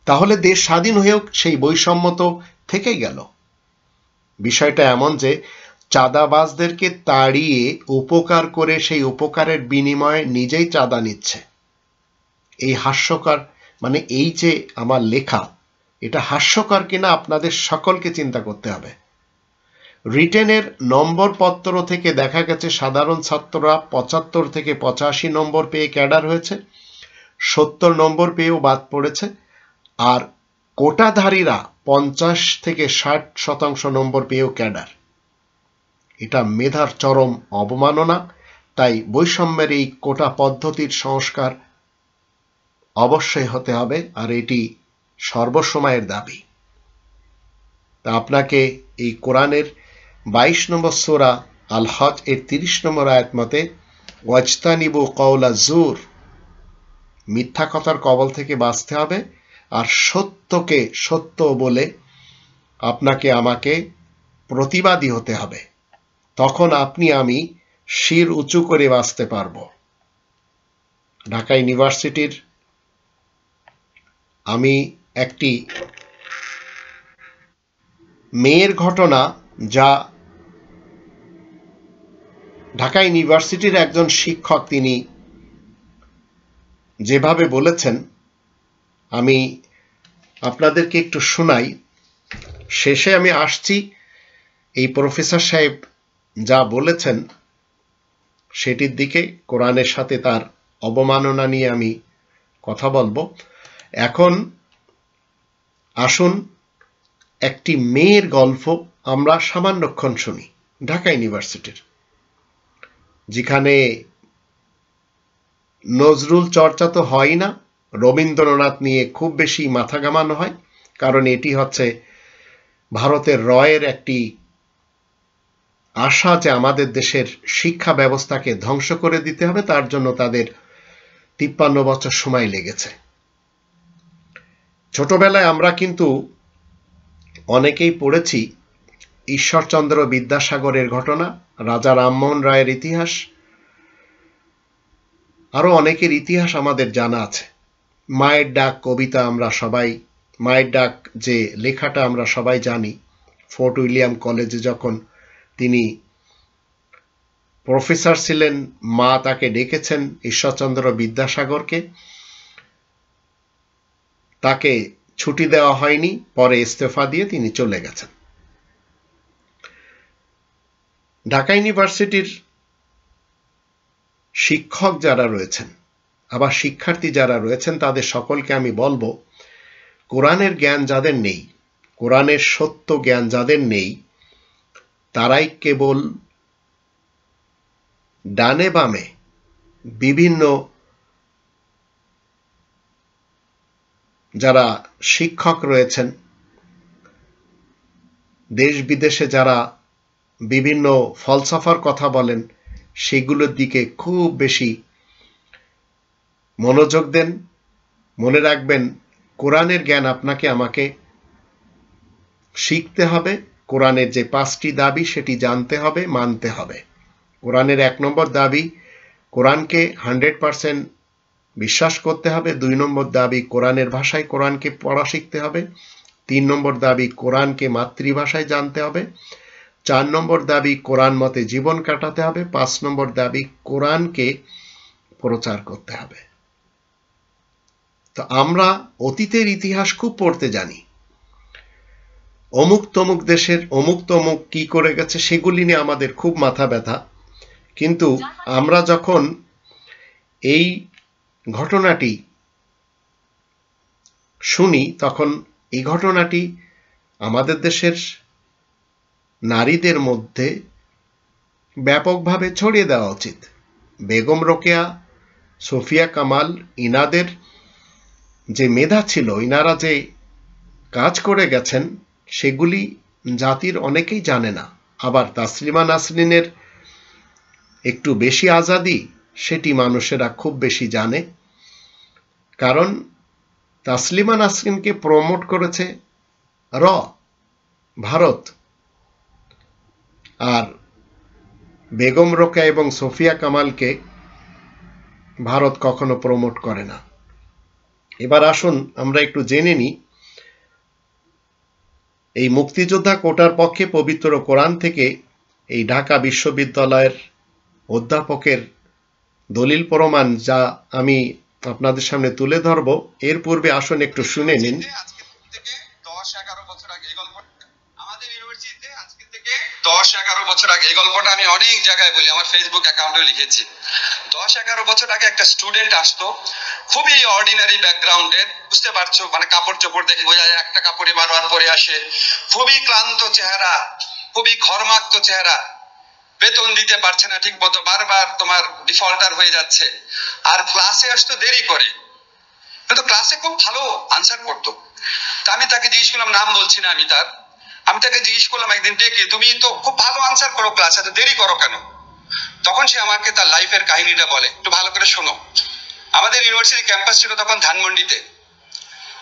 তাহলে দেশ স্বাধীন হয়েও সেই বৈষম্য তো থেকেই গেল। বিষয়টা এমন যে চাঁদাবাজদেরকে তাড়িয়ে উপকার করে সেই উপকারের বিনিময়ে নিজেই চাঁদা নিচ্ছে। এই হাস্যকর, মানে এই যে আমার লেখা, এটা হাস্যকর কিনা আপনাদের সকলকে চিন্তা করতে হবে। রিটেনের নম্বর পত্র থেকে দেখা গেছে সাধারণ ছাত্ররা 75 থেকে 85 নম্বর পেয়ে ক্যাডার হয়েছে, 70 নম্বর পেয়েও বাদ পড়েছে, আর কোটাধারীরা 50 থেকে 60% নম্বর পেয়েও ক্যাডার। এটা মেধার চরম অবমাননা। তাই বৈষম্যের এই কোটা পদ্ধতির সংস্কার অবশ্যই হতে হবে, আর এটি সর্বসময়ের দাবি। তা আপনাকে এই কোরআনের 22 নম্বর সূরা আল হজ এর 30 নম্বর আয়াত মতে ওয়াজতানিবু কওলা জুর, মিথ্যা কথার কবল থেকে বাঁচতে হবে, আর সত্যকে সত্য বলে আপনাকে আমাকে প্রতিবাদী হতে হবে। তখন আপনি আমি শির উঁচু করে বাঁচতে পারব। ঢাকা ইউনিভার্সিটির আমি একটি মেয়ের ঘটনা, যা ঢাকা ইউনিভার্সিটির একজন শিক্ষক তিনি যেভাবে বলেছেন, আমি আপনাদেরকে একটু শোনাই। শেষে আমি আসছি এই প্রফেসর সাহেব যা বলেছেন সেটির দিকে। কোরআনের সাথে তার অবমাননা নিয়ে আমি কথা বলবো। এখন আসুন একটি মেয়ের গল্প আমরা সামান্যক্ষণ শুনি। ঢাকা ইউনিভার্সিটির, যেখানে নজরুল চর্চা তো হয় না, রবীন্দ্রনাথ নিয়ে খুব বেশি মাথা ঘামানো হয়, কারণ এটি হচ্ছে ভারতের রয়ের একটি আশা যে আমাদের দেশের শিক্ষা ব্যবস্থাকে ধ্বংস করে দিতে হবে। তার জন্য তাদের 53 বছর সময় লেগেছে। ছোটবেলায় আমরা কিন্তু অনেকেই পড়েছি ঈশ্বরচন্দ্র বিদ্যাসাগরের ঘটনা, রাজা রামমোহন রায়ের ইতিহাস, আরো অনেকের ইতিহাস আমাদের জানা আছে। মায়ের ডাক কবিতা আমরা সবাই, মায়ের ডাক যে লেখাটা আমরা সবাই জানি। ফোর্ট উইলিয়াম কলেজে যখন তিনি প্রফেসর ছিলেন, মা তাকে ডেকেছেন ঈশ্বরচন্দ্র বিদ্যাসাগরকে, তাকে ছুটি দেওয়া হয়নি, পরে ইস্তফা দিয়ে তিনি চলে গেছেন। ঢাকা ইউনিভার্সিটির শিক্ষক যারা রয়েছেন, আবার শিক্ষার্থী যারা রয়েছেন, তাদের সকলকে আমি বলবো, কোরআনের জ্ঞান যাদের নেই, কোরআনের সত্য জ্ঞান যাদের নেই, তারাই কেবল ডানে বামে বিভিন্ন যারা শিক্ষক রয়েছেন, দেশ বিদেশে যারা বিভিন্ন ফলসফার কথা বলেন, সেগুলোর দিকে খুব বেশি মনোযোগ দেন। মনে রাখবেন, কোরআনের জ্ঞান আপনাকে আমাকে শিখতে হবে। কোরআনের যে 5টি দাবি সেটি জানতে হবে, মানতে হবে। কোরআনের 1 নম্বর দাবি, কোরআনকে 100% বিশ্বাস করতে হবে। 2 নম্বর দাবি, কোরআনের ভাষায় কোরআনকে পড়া শিখতে হবে। 3 নম্বর দাবি, কোরআনকে মাতৃভাষায় জানতে হবে। 4 নম্বর দাবি, কোরআন মতে জীবন কাটাতে হবে। 5 নম্বর দাবি, কোরআনকে প্রচার করতে হবে। তো আমরা অতীতের ইতিহাস খুব পড়তে জানি, অমুক তমুক দেশের অমুক তমুক কি করে গেছে সেগুলি নিয়ে আমাদের খুব মাথা ব্যথা। কিন্তু আমরা যখন এই ঘটনাটি শুনি, তখন এই ঘটনাটি আমাদের দেশের নারীদের মধ্যে ব্যাপকভাবে ছড়িয়ে দেওয়া উচিত। বেগম রোকেয়া, সুফিয়া কামাল, ইনাদের যে মেধা ছিল, ইনারা যে কাজ করে গেছেন, সেগুলি জাতির অনেকেই জানে না। আবার তাসলিমা নাসরিনের একটু বেশি আজাদি, সেটি মানুষেরা খুব বেশি জানে। কারণ তাসলিমা নাসরিনকে প্রমোট করেছে র, ভারত। আর বেগম রোকেয়া এবং সোফিয়া কামালকে ভারত কখনো প্রমোট করে না। এবার আসুন আমরা একটু জেনে নিই এই মুক্তিযোদ্ধা কোটার পক্ষে পবিত্র কোরআন থেকে এই ঢাকা বিশ্ববিদ্যালয়ের অধ্যাপকের দলিল প্রমাণ যা আমি আপনাদের সামনে তুলে ধরব। এর পূর্বে আসুন একটু শুনে নিন। আমাদের ইউনিভার্সিটিতে আজকে থেকে 10-11 বছর আগে, এই গল্পটা আমি অনেক জায়গায় বলি, আমার ফেসবুক অ্যাকাউন্টে লিখেছি। 10-11 বছর আগে একটা স্টুডেন্ট আসতো, খুবই অর্ডিনারি ব্যাকগ্রাউন্ডের, বুঝতে পারছো, মানে কাপড় চোপড় দেখে বোঝা যায় একটা কাপড়ে বারবার পরে আসে, খুবই ক্লান্ত চেহারা, খুবই ঘর্মাক্ত চেহারা, বেতন দিতে পারছে না ঠিক মতো, বারবার তোমার ডিফল্টার হয়ে যাচ্ছে, আর ক্লাসে আসতো দেরি করে, কিন্তু ক্লাসে খুব ভালো আনসার করতো। তা আমি তাকে জিজ্ঞেস করলাম, নাম বলছি না আমি তাকে জিজ্ঞেস করলাম একদিন ডেকে, তুমি তো খুব ভালো আনসার করো ক্লাসে, এত দেরি করো কেন? তখন সে আমাকে তার লাইফের কাহিনীটা বলে, একটু ভালো করে শোনো। আমাদের ইউনিভার্সিটি ক্যাম্পাস ছিল তখন ধানমন্ডিতে,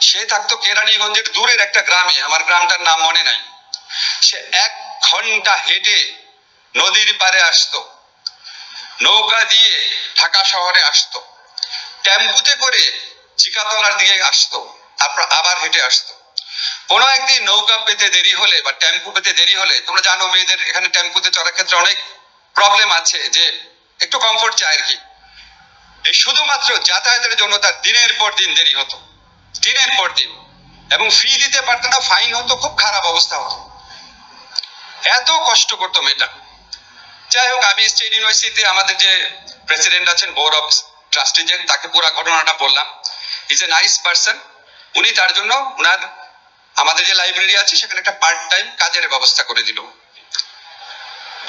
সে থাকতো কেরানীগঞ্জের দূরের একটা গ্রামে, আমার গ্রামটার নাম মনে নাই। সে 1 ঘন্টা হেঁটে নদীর পারে আসতো, নৌকা দিয়ে ঢাকা শহরে আসতো, টেম্পুতে করে চিকাতলার দিকে আসতো, তারপর আবার হেঁটে আসতো। কোনো একদিন নৌকা পেতে দেরি হলে বা টেম্পু পেতে দেরি হলে, তোমরা জানো মেয়েদের এখানে টেম্পুতে চড়ার ক্ষেত্রে অনেক প্রবলেম আছে, যে একটু কমফোর্ট চাই আর কি। এই শুধুমাত্র যাতায়াতের জন্য তার দিনের পর দিন দেরি হতো, দিনের পর দিন, এবং ফি দিতে পারতো না, ফাইন হতো, খুব খারাপ অবস্থা হতো, এত কষ্ট করতো মেয়েটা। যাই হোক, আমি স্টেট ইউনিভার্সিটিতে আমাদের যে প্রেসিডেন্ট আছেন, বোর্ড অফ ট্রাস্টি, তাকে পুরো ঘটনাটা বললাম। Is a nice person. উনি তার জন্য উনার আমাদের যে লাইব্রেরি আছে সেখানে একটা পার্ট টাইম কাজের ব্যবস্থা করে দিল।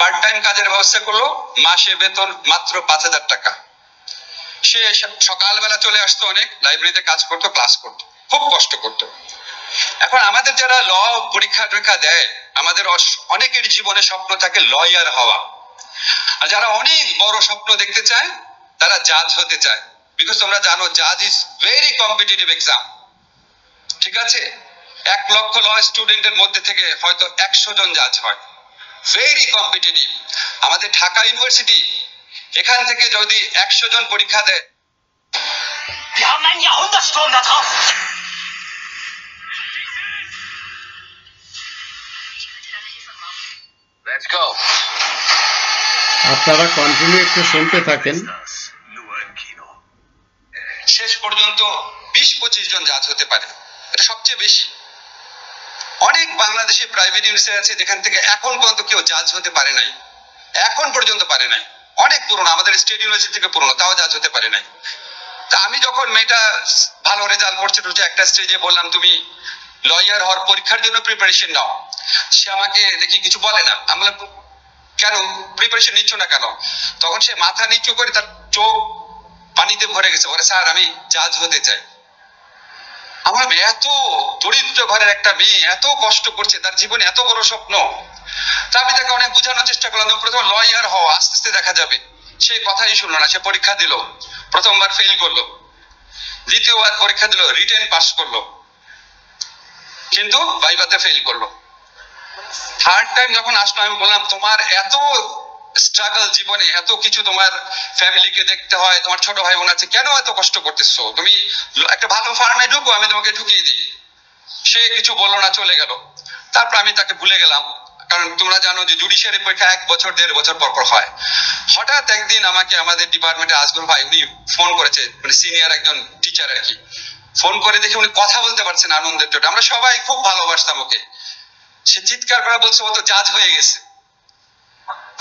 পার্ট টাইম কাজের ব্যবস্থা করলো, মাসে বেতন মাত্র 5,000 টাকা। সে সকালবেলা চলে আসতো, অনেক লাইব্রেরিতে কাজ করতো, ক্লাস করতো, খুব কষ্ট করতো। এখন আমাদের যারা ল পরীক্ষা টরীক্ষা দেয়, আমাদের অনেকের জীবনে স্বপ্ন থাকে লয়ার হওয়া, আর যারা অনেক বড় স্বপ্ন দেখতে চায় তারা জাজ হতে চায়। বিকজ তোমরা জানো জাজ ইজ ভেরি কম্পিটিটিভ এক্সাম, ঠিক আছে? 1 লক্ষ ল স্টুডেন্টের মধ্যে থেকে হয়তো 100 জন জাজ হয়, ভেরি কম্পিটিটিভ। আমাদের ঢাকা ইউনিভার্সিটি, এখান থেকে যদি 100 জন পরীক্ষা দেয়, Wir haben einen Jahrhundertsturm da drauf. Let's go. আপনারা কন্টিনিউ একটু শুনতে থাকেন। শেষ পর্যন্ত 20-25 জন জাজ হতে পারে, এটা সবচেয়ে বেশি। অনেক বাংলাদেশে প্রাইভেট ইউনিভার্সিটি আছে যেখান থেকে এখন পর্যন্ত কেউ জাজ হতে পারে নাই, এখন পর্যন্ত পারে নাই। অনেক পুরনো, আমাদের স্টেট ইউনিভার্সিটি থেকে পুরনো, তাও জাজ হতে পারে নাই। তা আমি যখন মেয়েটা ভালো রেজাল্ট করছে, একটা স্টেজে বললাম, তুমি লয়ার হওয়ার পরীক্ষার জন্য প্রিপারেশন নাও। সে আমাকে দেখি কিছু বলে না। আমি বললাম, কেন প্রিপারেশন নিচ্ছ না কেন? তখন সে মাথা নিচু করে, তার চোখ পানিতে ভরে গেছে, বলে, স্যার আমি জাজ হতে চাই। আমার এত দরিদ্র ঘরের একটা মেয়ে এত কষ্ট করছে, তার জীবনে এত বড় স্বপ্ন। তা আমি তাকে অনেক বোঝানোর চেষ্টা করলাম, প্রথমে লয়ার হও, আস্তে আস্তে দেখা যাবে। সে কথাই শুনলো না, সে পরীক্ষা দিল, প্রথমবার ফেল করলো, দ্বিতীয়বার পরীক্ষা দিল, রিটেন পাস করলো, কিন্তু ভাইভাতে ফেল করলো। থার্ড টাইম যখন আসলো, আমি বললাম, তোমার এত স্ট্রাগল জীবনে, এত কিছু, তোমার ফ্যামিলিকে দেখতে হয়, তোমার ছোট ভাই বোন আছে, কেন এত কষ্ট করতেছো? তুমি একটা ভালো ফার্মে ঢুকো, আমি তোমাকে ঢুকিয়ে দিই। সে কিছু বললো না, চলে গেল। তারপর আমি তাকে ভুলে গেলাম, কারণ তোমরা জানো যে জুডিশিয়ারি পরীক্ষা 1 বছর 1.5 বছর পর পর হয়। হঠাৎ একদিন আমাকে আমাদের ডিপার্টমেন্টে আজগর ভাই, উনি ফোন করেছে, মানে সিনিয়র একজন টিচার আর কি, ফোন করে দেখে উনি কথা বলতে পারছেন আনন্দের চোটে। আমরা সবাই খুব ভালোবাসতাম ওকে। সে চিৎকার করে বলছে, ও তো জাজ হয়ে গেছে।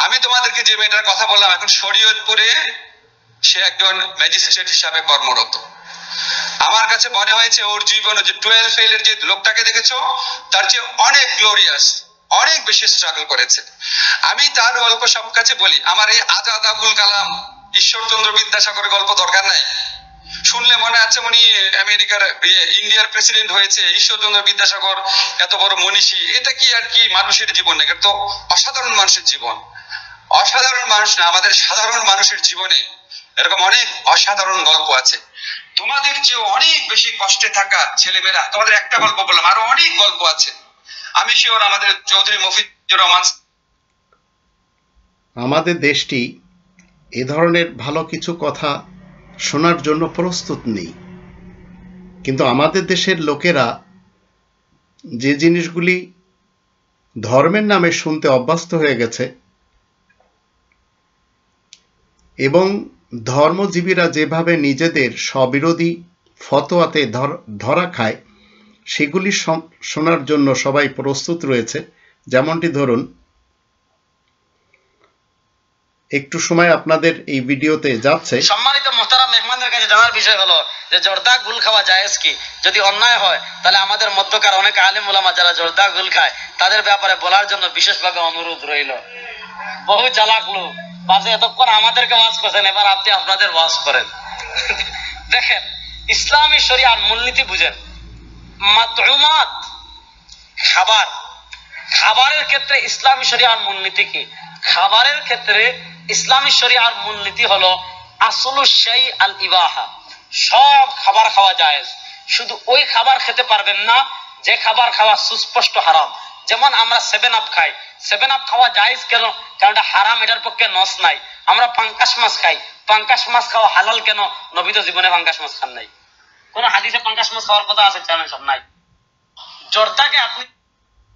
আমি তোমাদেরকে যে মেয়েটার কথা বললাম, এখন শরীয়তপুরে সে একজন ম্যাজিস্ট্রেট হিসাবে কর্মরত। আমার কাছে মনে হয়েছে ওর জীবনে যে 12 ফেলের যে লোকটাকে দেখেছো, তার চেয়ে অনেক গ্লোরিয়াস, অনেক বেশি স্ট্রাগল করেছে। আমি তার গল্প সব কাছে বলি। আমার এই আজাদ আবুল কালাম, ঈশ্বরচন্দ্র বিদ্যাসাগরের গল্প দরকার নাই, শুনলে মনে আছে উনি আমেরিকার ইন্ডিয়ার প্রেসিডেন্ট হয়েছে, ঈশ্বরচন্দ্র বিদ্যাসাগর এত বড় মনীষী। এটা কি আর কি মানুষের জীবন নাকি? তো অসাধারণ মানুষের জীবন। অসাধারণ মানুষ না, আমাদের সাধারণ মানুষের জীবনে এরকম অনেক অসাধারণ গল্প আছে। তোমাদের চেয়ে অনেক বেশি কষ্টে থাকা ছেলেমেয়েরা, তোমাদের একটা গল্প বললাম, আরো অনেক গল্প আছে। আমি শিওর আমাদের চৌধুরী মফিজুর রহমান, আমাদের দেশটি এ ধরনের ভালো কিছু কথা শোনার জন্য প্রস্তুত নেই, কিন্তু আমাদের দেশের লোকেরা যে জিনিসগুলি ধর্মের নামে শুনতে অভ্যস্ত হয়ে গেছে এবং ধর্মজীবীরা যেভাবে নিজেদের স্ববিরোধী ফতোয়াতে ধরা খায় সেগুলি শোনার জন্য সবাই প্রস্তুত রয়েছে। যেমনটি ধরুন, একটু সময় আপনাদের এই ভিডিওতে যাচ্ছে। সম্মানিত মোহতারাম মেহমানদের কাছে জানার বিষয় হলো যে জর্দা গুল খাওয়া জায়েজ কি? যদি অন্যায় হয় তাহলে আমাদের মধ্যকার অনেক আলেম ওলামা যারা জর্দা গুল খায় তাদের ব্যাপারে বলার জন্য বিশেষভাবে অনুরোধ রইল। বহু চালাক লোক পাশে এতক্ষণ আমাদেরকে ওয়াজ করছেন, এবার আপনি আপনাদের ওয়াজ করেন। দেখেন, ইসলামী শরিয়ার মূলনীতি বুঝেন। মাতউমাত, খাবার, খাবারের ক্ষেত্রে ইসলামী শরিয়ার মূলনীতি কি? খাবারের ক্ষেত্রে ইসলামী শরিয়ার মূলনীতি হলো আসলু শাই আল ইবাহা, সব খাবার খাওয়া জায়েজ, শুধু ওই খাবার খেতে পারবেন না যে খাবার খাওয়া সুস্পষ্ট হারাম। যেমন আমরা 7 আপ খাই, 7 আপ খাওয়া জায়েজ কেন? কারণ এটা হারাম, এটার পক্ষে নস নাই। আমরা পাঙ্কাশ মাছ খাই, পাঙ্কাশ মাছ খাওয়া হালাল কেন? নবী তো জীবনে পাঙ্কাশ মাছ খান নাই, কোন হাদিসে পাঙ্কাশ মাছ খাওয়ার কথা আছে? জানেন সব নাই। জর্দাকে আপনি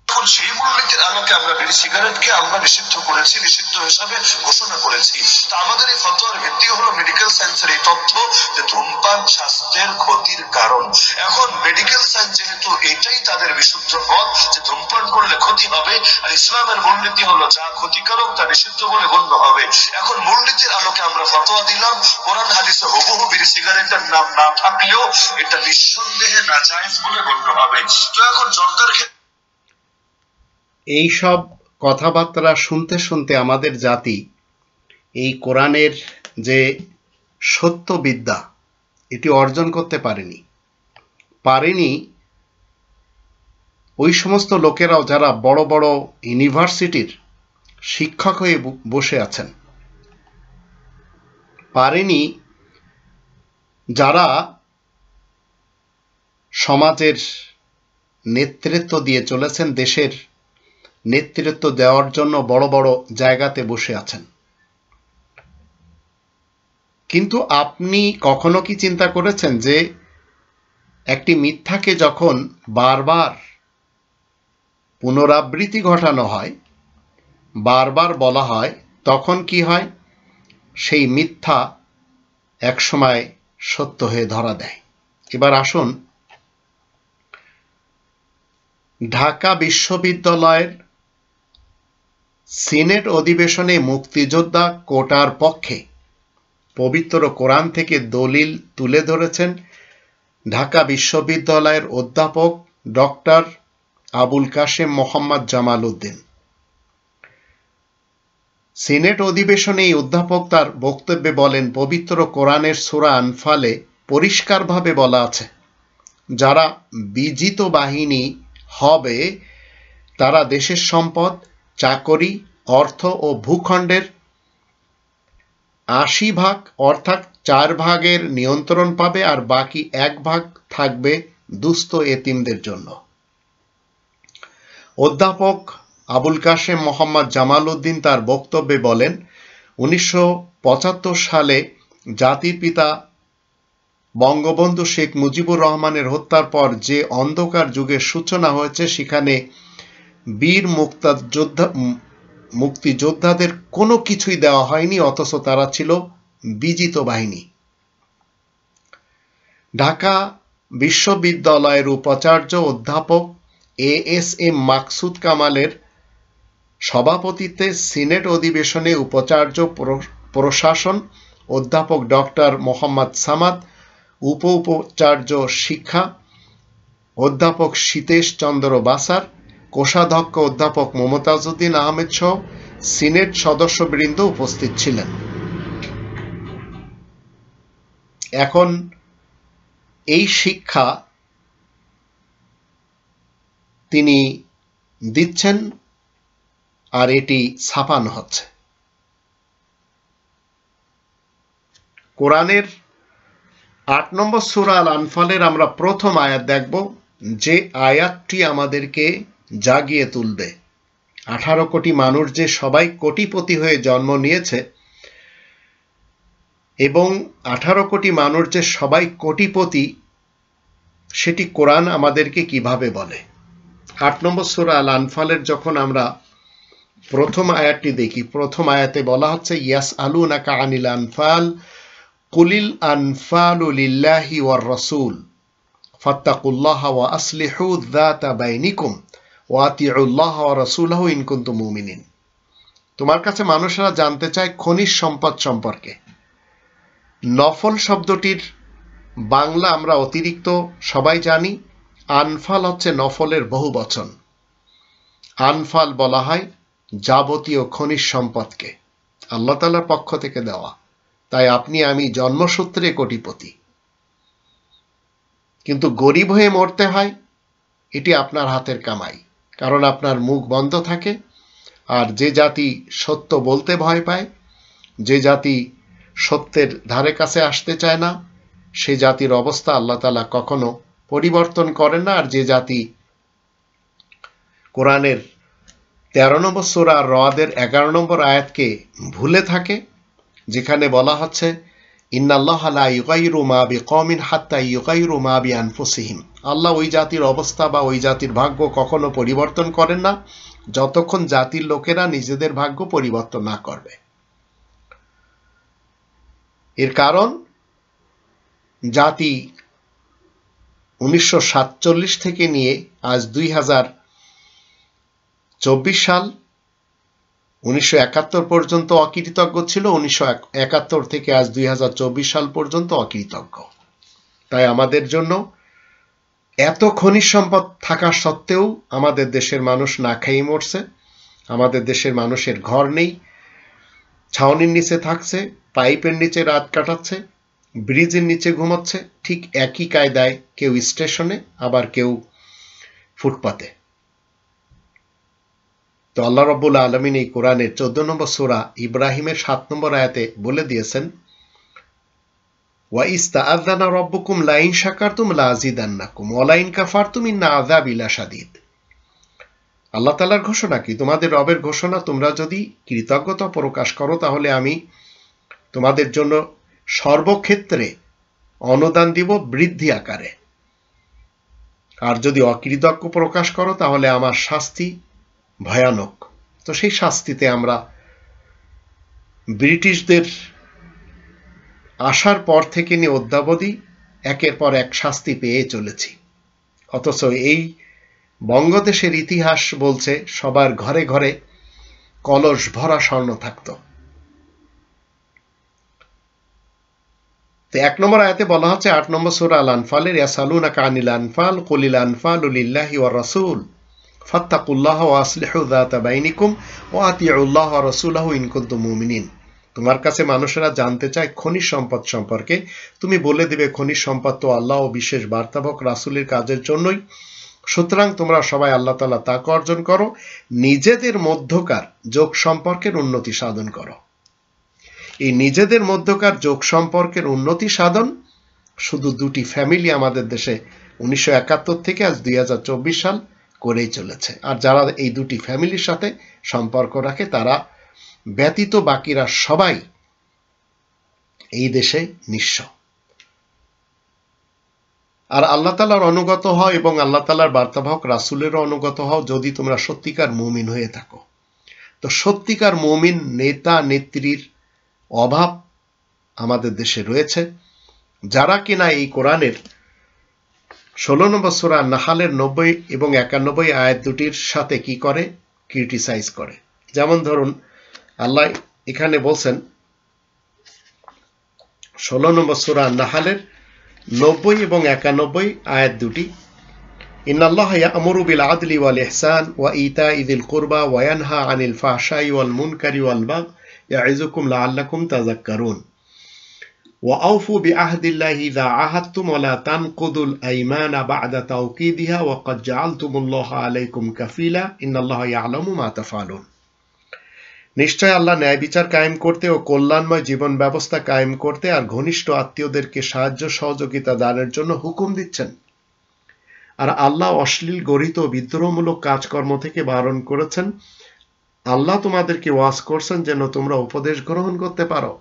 এখন সেই মূলনীতির আলোকে আমরা বিড়ি সিগারেটকে আমরা নিষিদ্ধ করেছি, নিষিদ্ধ হিসাবে ঘোষণা করেছি। তা আমাদের এই ফতোয়ার ভিত্তি হলো মেডিকেল সায়েন্সের এই তথ্য যে ধূমপান স্বাস্থ্যের ক্ষতির কারণ। এখন মেডিকেল সায়েন্স যেহেতু এটাই তাদের বিশুদ্ধ মত যে ধূমপান করলে ক্ষতি হবে, আর ইসলামের মূলনীতি হলো যা ক্ষতিকারক তা নিষিদ্ধ বলে গণ্য হবে। এখন মূলনীতির আলোকে আমরা ফতোয়া দিলাম, কোরআন হাদিসে হুবহু বিড়ি সিগারেটের নাম না থাকলেও এটা নিঃসন্দেহে নাজায়েজ বলে গণ্য হবে। তো এখন জর্দার ক্ষেত্রে এই সব কথাবার্তা শুনতে শুনতে আমাদের জাতি এই কোরআনের যে সত্যবিদ্যা এটি অর্জন করতে পারেনি ওই সমস্ত লোকেরাও যারা বড় বড় ইউনিভার্সিটির শিক্ষক হয়ে বসে আছেন, পারেনি যারা সমাজের নেতৃত্ব দিয়ে চলেছেন, দেশের নেতৃত্ব দেওয়ার জন্য বড় বড় জায়গাতে বসে আছেন। কিন্তু আপনি কখনো কি চিন্তা করেছেন যে একটি মিথ্যাকে যখন বারবার পুনরাবৃত্তি ঘটানো হয়, বারবার বলা হয়, তখন কি হয়? সেই মিথ্যা একসময় সত্য হয়ে ধরা দেয়। এবার আসুন, ঢাকা বিশ্ববিদ্যালয়ের সিনেট অধিবেশনে মুক্তিযোদ্ধা কোটার পক্ষে পবিত্র কোরআন থেকে দলিল তুলে ধরেছেন ঢাকা বিশ্ববিদ্যালয়ের অধ্যাপক ডক্টর আবুল কাশেম মোহাম্মদ জামাল উদ্দিন। সিনেট অধিবেশনে এই অধ্যাপক তার বক্তব্যে বলেন, পবিত্র কোরআনের সূরা আনফালে পরিষ্কারভাবে বলা আছে, যারা বিজিত বাহিনী হবে তারা দেশের সম্পদ, চাকরি, অর্থ ও ভূখণ্ডের 80 ভাগ অর্থাৎ 4 ভাগের নিয়ন্ত্রণ পাবে, আর বাকি 1 ভাগ থাকবে দুস্থ এতিমদের জন্য। অধ্যাপক আবুল কাশেম মোহাম্মদ জামাল উদ্দিন তার বক্তব্যে বলেন, 1975 সালে জাতির পিতা বঙ্গবন্ধু শেখ মুজিবুর রহমানের হত্যার পর যে অন্ধকার যুগের সূচনা হয়েছে, সেখানে বীর মুক্তিযোদ্ধাদের কোনো কিছুই দেওয়া হয়নি, অথচ তারা ছিল বিজিত বাহিনী। ঢাকা বিশ্ববিদ্যালয়ের উপাচার্য অধ্যাপক ASM মাকসুদ কামালের সভাপতিত্বে সিনেট অধিবেশনে উপাচার্য প্রশাসন অধ্যাপক ডক্টর মোহাম্মদ সামাদ, উপাচার্য শিক্ষা অধ্যাপক সীতেশ চন্দ্র বাসার, কোষাধ্যক্ষ অধ্যাপক মমতাজউদ্দিন আহমেদ সহ সিনেট সদস্যবৃন্দ উপস্থিত ছিলেন। এখন এই শিক্ষা তিনি দিচ্ছেন আর এটি ছাপানো হচ্ছে। কোরআনের 8 নম্বর সূরা আল আনফালের আমরা প্রথম আয়াত দেখব, যে আয়াতটি আমাদেরকে জাগিয়ে তুলবে। 18 কোটি মানুষ যে সবাই কোটিপতি হয়ে জন্ম নিয়েছে এবং 18 কোটি মানুষ যে সবাই কোটিপতি, সেটি কোরআন আমাদেরকে কিভাবে বলে। 8 নম্বর সূরা আল আনফালের যখন আমরা প্রথম আয়াতটি দেখি, প্রথম আয়াতে বলা হচ্ছে ইয়াসআলুনাকা আনিল আনফাল কুলিল আনফালু লিল্লাহি ওয়ার রাসূল ফাত্তাকুল্লাহা ওয়া আসলিহু যাতা বাইনিকুম ওয়া আতিউল্লাহা ওয়া রাসূলাহু ইন কুনতুম মুমিনিন। তোমার কাছে মানুষেরা জানতে চায় খনিজ সম্পদ সম্পর্কে। নফল শব্দটির বাংলা আমরা অতিরিক্ত সবাই জানি, আনফাল হচ্ছে নফলের বহুবচন। আনফাল বলা হয় যাবতীয় খনিজ সম্পদকে, আল্লাহ তাআলার পক্ষ থেকে দেওয়া। তাই আপনি আমি জন্মসূত্রে কোটিপতি, কিন্তু গরিব হয়ে মরতে হয়, এটি আপনার হাতের কামাই। কারণ আপনার মুখ বন্ধ থাকে, আর যে জাতি সত্য বলতে ভয় পায়, যে জাতি সত্যের ধারে কাছে আসতে চায় না, সে জাতির অবস্থা আল্লাহ তাআলা কখনো পরিবর্তন করেন না। আর যে জাতি কোরআনের 13 নম্বর সূরা রদের 11 নম্বর আয়াতকে ভুলে থাকে, যেখানে বলা হচ্ছে ইন্নাল্লাহা লা ইউগাইরু মা বিকওমিন হাত্তা ইউগাইরু মা বিআনফুসিহিম, আল্লাহ ওই জাতির অবস্থা বা ওই জাতির ভাগ্য কখনো পরিবর্তন করেন না যতক্ষণ জাতির লোকেরা নিজেদের ভাগ্য পরিবর্তন না করবে। এর কারণ জাতি 1947 থেকে নিয়ে আজ 2024 সাল, 1971 পর্যন্ত অকৃতজ্ঞ ছিল, 1971 থেকে আজ 2024 সাল পর্যন্ত অকৃতজ্ঞ। তাই আমাদের জন্য এত খনিজ সম্পদ থাকা সত্ত্বেও আমাদের দেশের মানুষ না খেয়ে মরছে। আমাদের দেশের মানুষের ঘর নেই, ছাউনির নিচে থাকছে, পাইপের নিচে রাত কাটাচ্ছে, ব্রিজের নিচে ঘুমাচ্ছে। ঠিক একই কায়দায় কেউ স্টেশনে, আবার কেউ ফুটপাতে। তো আল্লাহ রাব্বুল আলামিন এই কোরআনের 14 নম্বর সূরা ইব্রাহিমের 7 নম্বর আয়াতে বলে দিয়েছেন, ওয়া ইস্তাআযানা রাব্বুকুম লাইন শাকারতুম লাযিদান্নাকুম ওয়া লাইন কাফারতুম ইন্না আযাবি লাশাদীদ। আল্লাহ তাআলার ঘোষণা কি? তোমাদের রবের ঘোষণা, তোমরা যদি কৃতজ্ঞতা প্রকাশ করো তাহলে আমি তোমাদের জন্য সর্বক্ষেত্রে অনুদান দিব বৃদ্ধি আকারে, আর যদি অকৃতজ্ঞ প্রকাশ করো তাহলে আমার শাস্তি ভয়ানক। তো সেই শাস্তিতে আমরা ব্রিটিশদের আসার পর থেকে নিয়ে অদ্যাবধি একের পর এক শাস্তি পেয়ে চলেছি। অথচ এই বঙ্গদেশের ইতিহাস বলছে সবার ঘরে ঘরে কলস ভরা স্বর্ণ থাকত। তো 1 নম্বর আয়াতে বলা হচ্ছে 8 নম্বর সূরা আল আনফালের ইয়াসালুনাকা আনিল আনফাল কুলিল আনফালু লিল্লাহি ওয়ার রাসূল ফাত্তাকুল্লাহা ওয়া আসলিহু যাতা বাইনিকুম ওয়া আতিউল্লাহা ওয়া রাসূলাহু ইন কুনতুম মুমিনিন। তোমার কাছে মানুষেরা জানতে চায় খনিজ সম্পদ সম্পর্কে, তুমি বলে দিবে খনিজ সম্পদ তো আল্লাহ ও বিশেষ বার্তাবক রাসূলের কাজের জন্যই। সুতরাং তোমরা সবাই আল্লাহ তাআলা তাকওয়া অর্জন করো, নিজেদের মধ্যকার যোগ সম্পর্কের উন্নতি সাধন করো। এই নিজেদের মধ্যকার যোগ সম্পর্কের উন্নতি সাধন শুধু দুটি ফ্যামিলি আমাদের দেশে 1971 থেকে আজ 2024 সাল করেই চলেছে। আর যারা এই দুটি ফ্যামিলির সাথে সম্পর্ক রাখে তারা ব্যতীত বাকিরা সবাই এই দেশে নিঃস্ব। আর আল্লাহ তাআলার অনুগত হও এবং আল্লাহ তাআলার বার্তাবাহক রাসূলেরও অনুগত হও যদি তোমরা সত্যিকার মুমিন হয়ে থাকো। তো সত্যিকার মুমিন নেতা নেত্রীর অভাব আমাদের দেশে রয়েছে, যারা কিনা এই কোরআনের 16 নম্বর সূরা নাহালের 90 এবং 91 আয়াত দুটির সাথে কি করে? ক্রিটিসাইজ করে। যেমন ধরুন আল্লাহ এখানে বলছেন 16 নম্বর সূরা নাহালের 90 এবং 91 আয়াত দুটি, ইন্নাল্লাহা ইয়া'মুরু বিল আদলি ওয়াল ইহসান ওয়া ইতা'i যিল কুরবা ওয়া ইয়ানহা আনিল ফাহশাই ওয়াল মুনকারি ওয়াল বাগই ইয়া'iযুকুম লাআল্লাকুম তাযাক্কারুন ওয়া আউফু বিআহদিল্লাহি ইযা আহাদতুম ওয়া লা তানকুদুল আইমানা বা'দা তাওকীদিহা ওয়া ক্বাদ জাআলতুমুল্লাহা আলাইকুম কাফীলা ইন্নাল্লাহা ইয়া'লামু মা তাফআলুন। নিশ্চয় আল্লাহ ন্যায় বিচার কায়েম করতে ও কল্যাণময় জীবন ব্যবস্থা কায়েম করতে আর ঘনিষ্ঠ আত্মীয়দেরকে সাহায্য সহযোগিতা দানের জন্য হুকুম দিচ্ছেন। আর আল্লাহ অশ্লীল গরিত ও বিদ্রোহমূলক কাজকর্ম থেকে বারণ করেছেন। আল্লাহ তোমাদেরকে ওয়াজ করছেন যেন তোমরা উপদেশ গ্রহণ করতে পারো।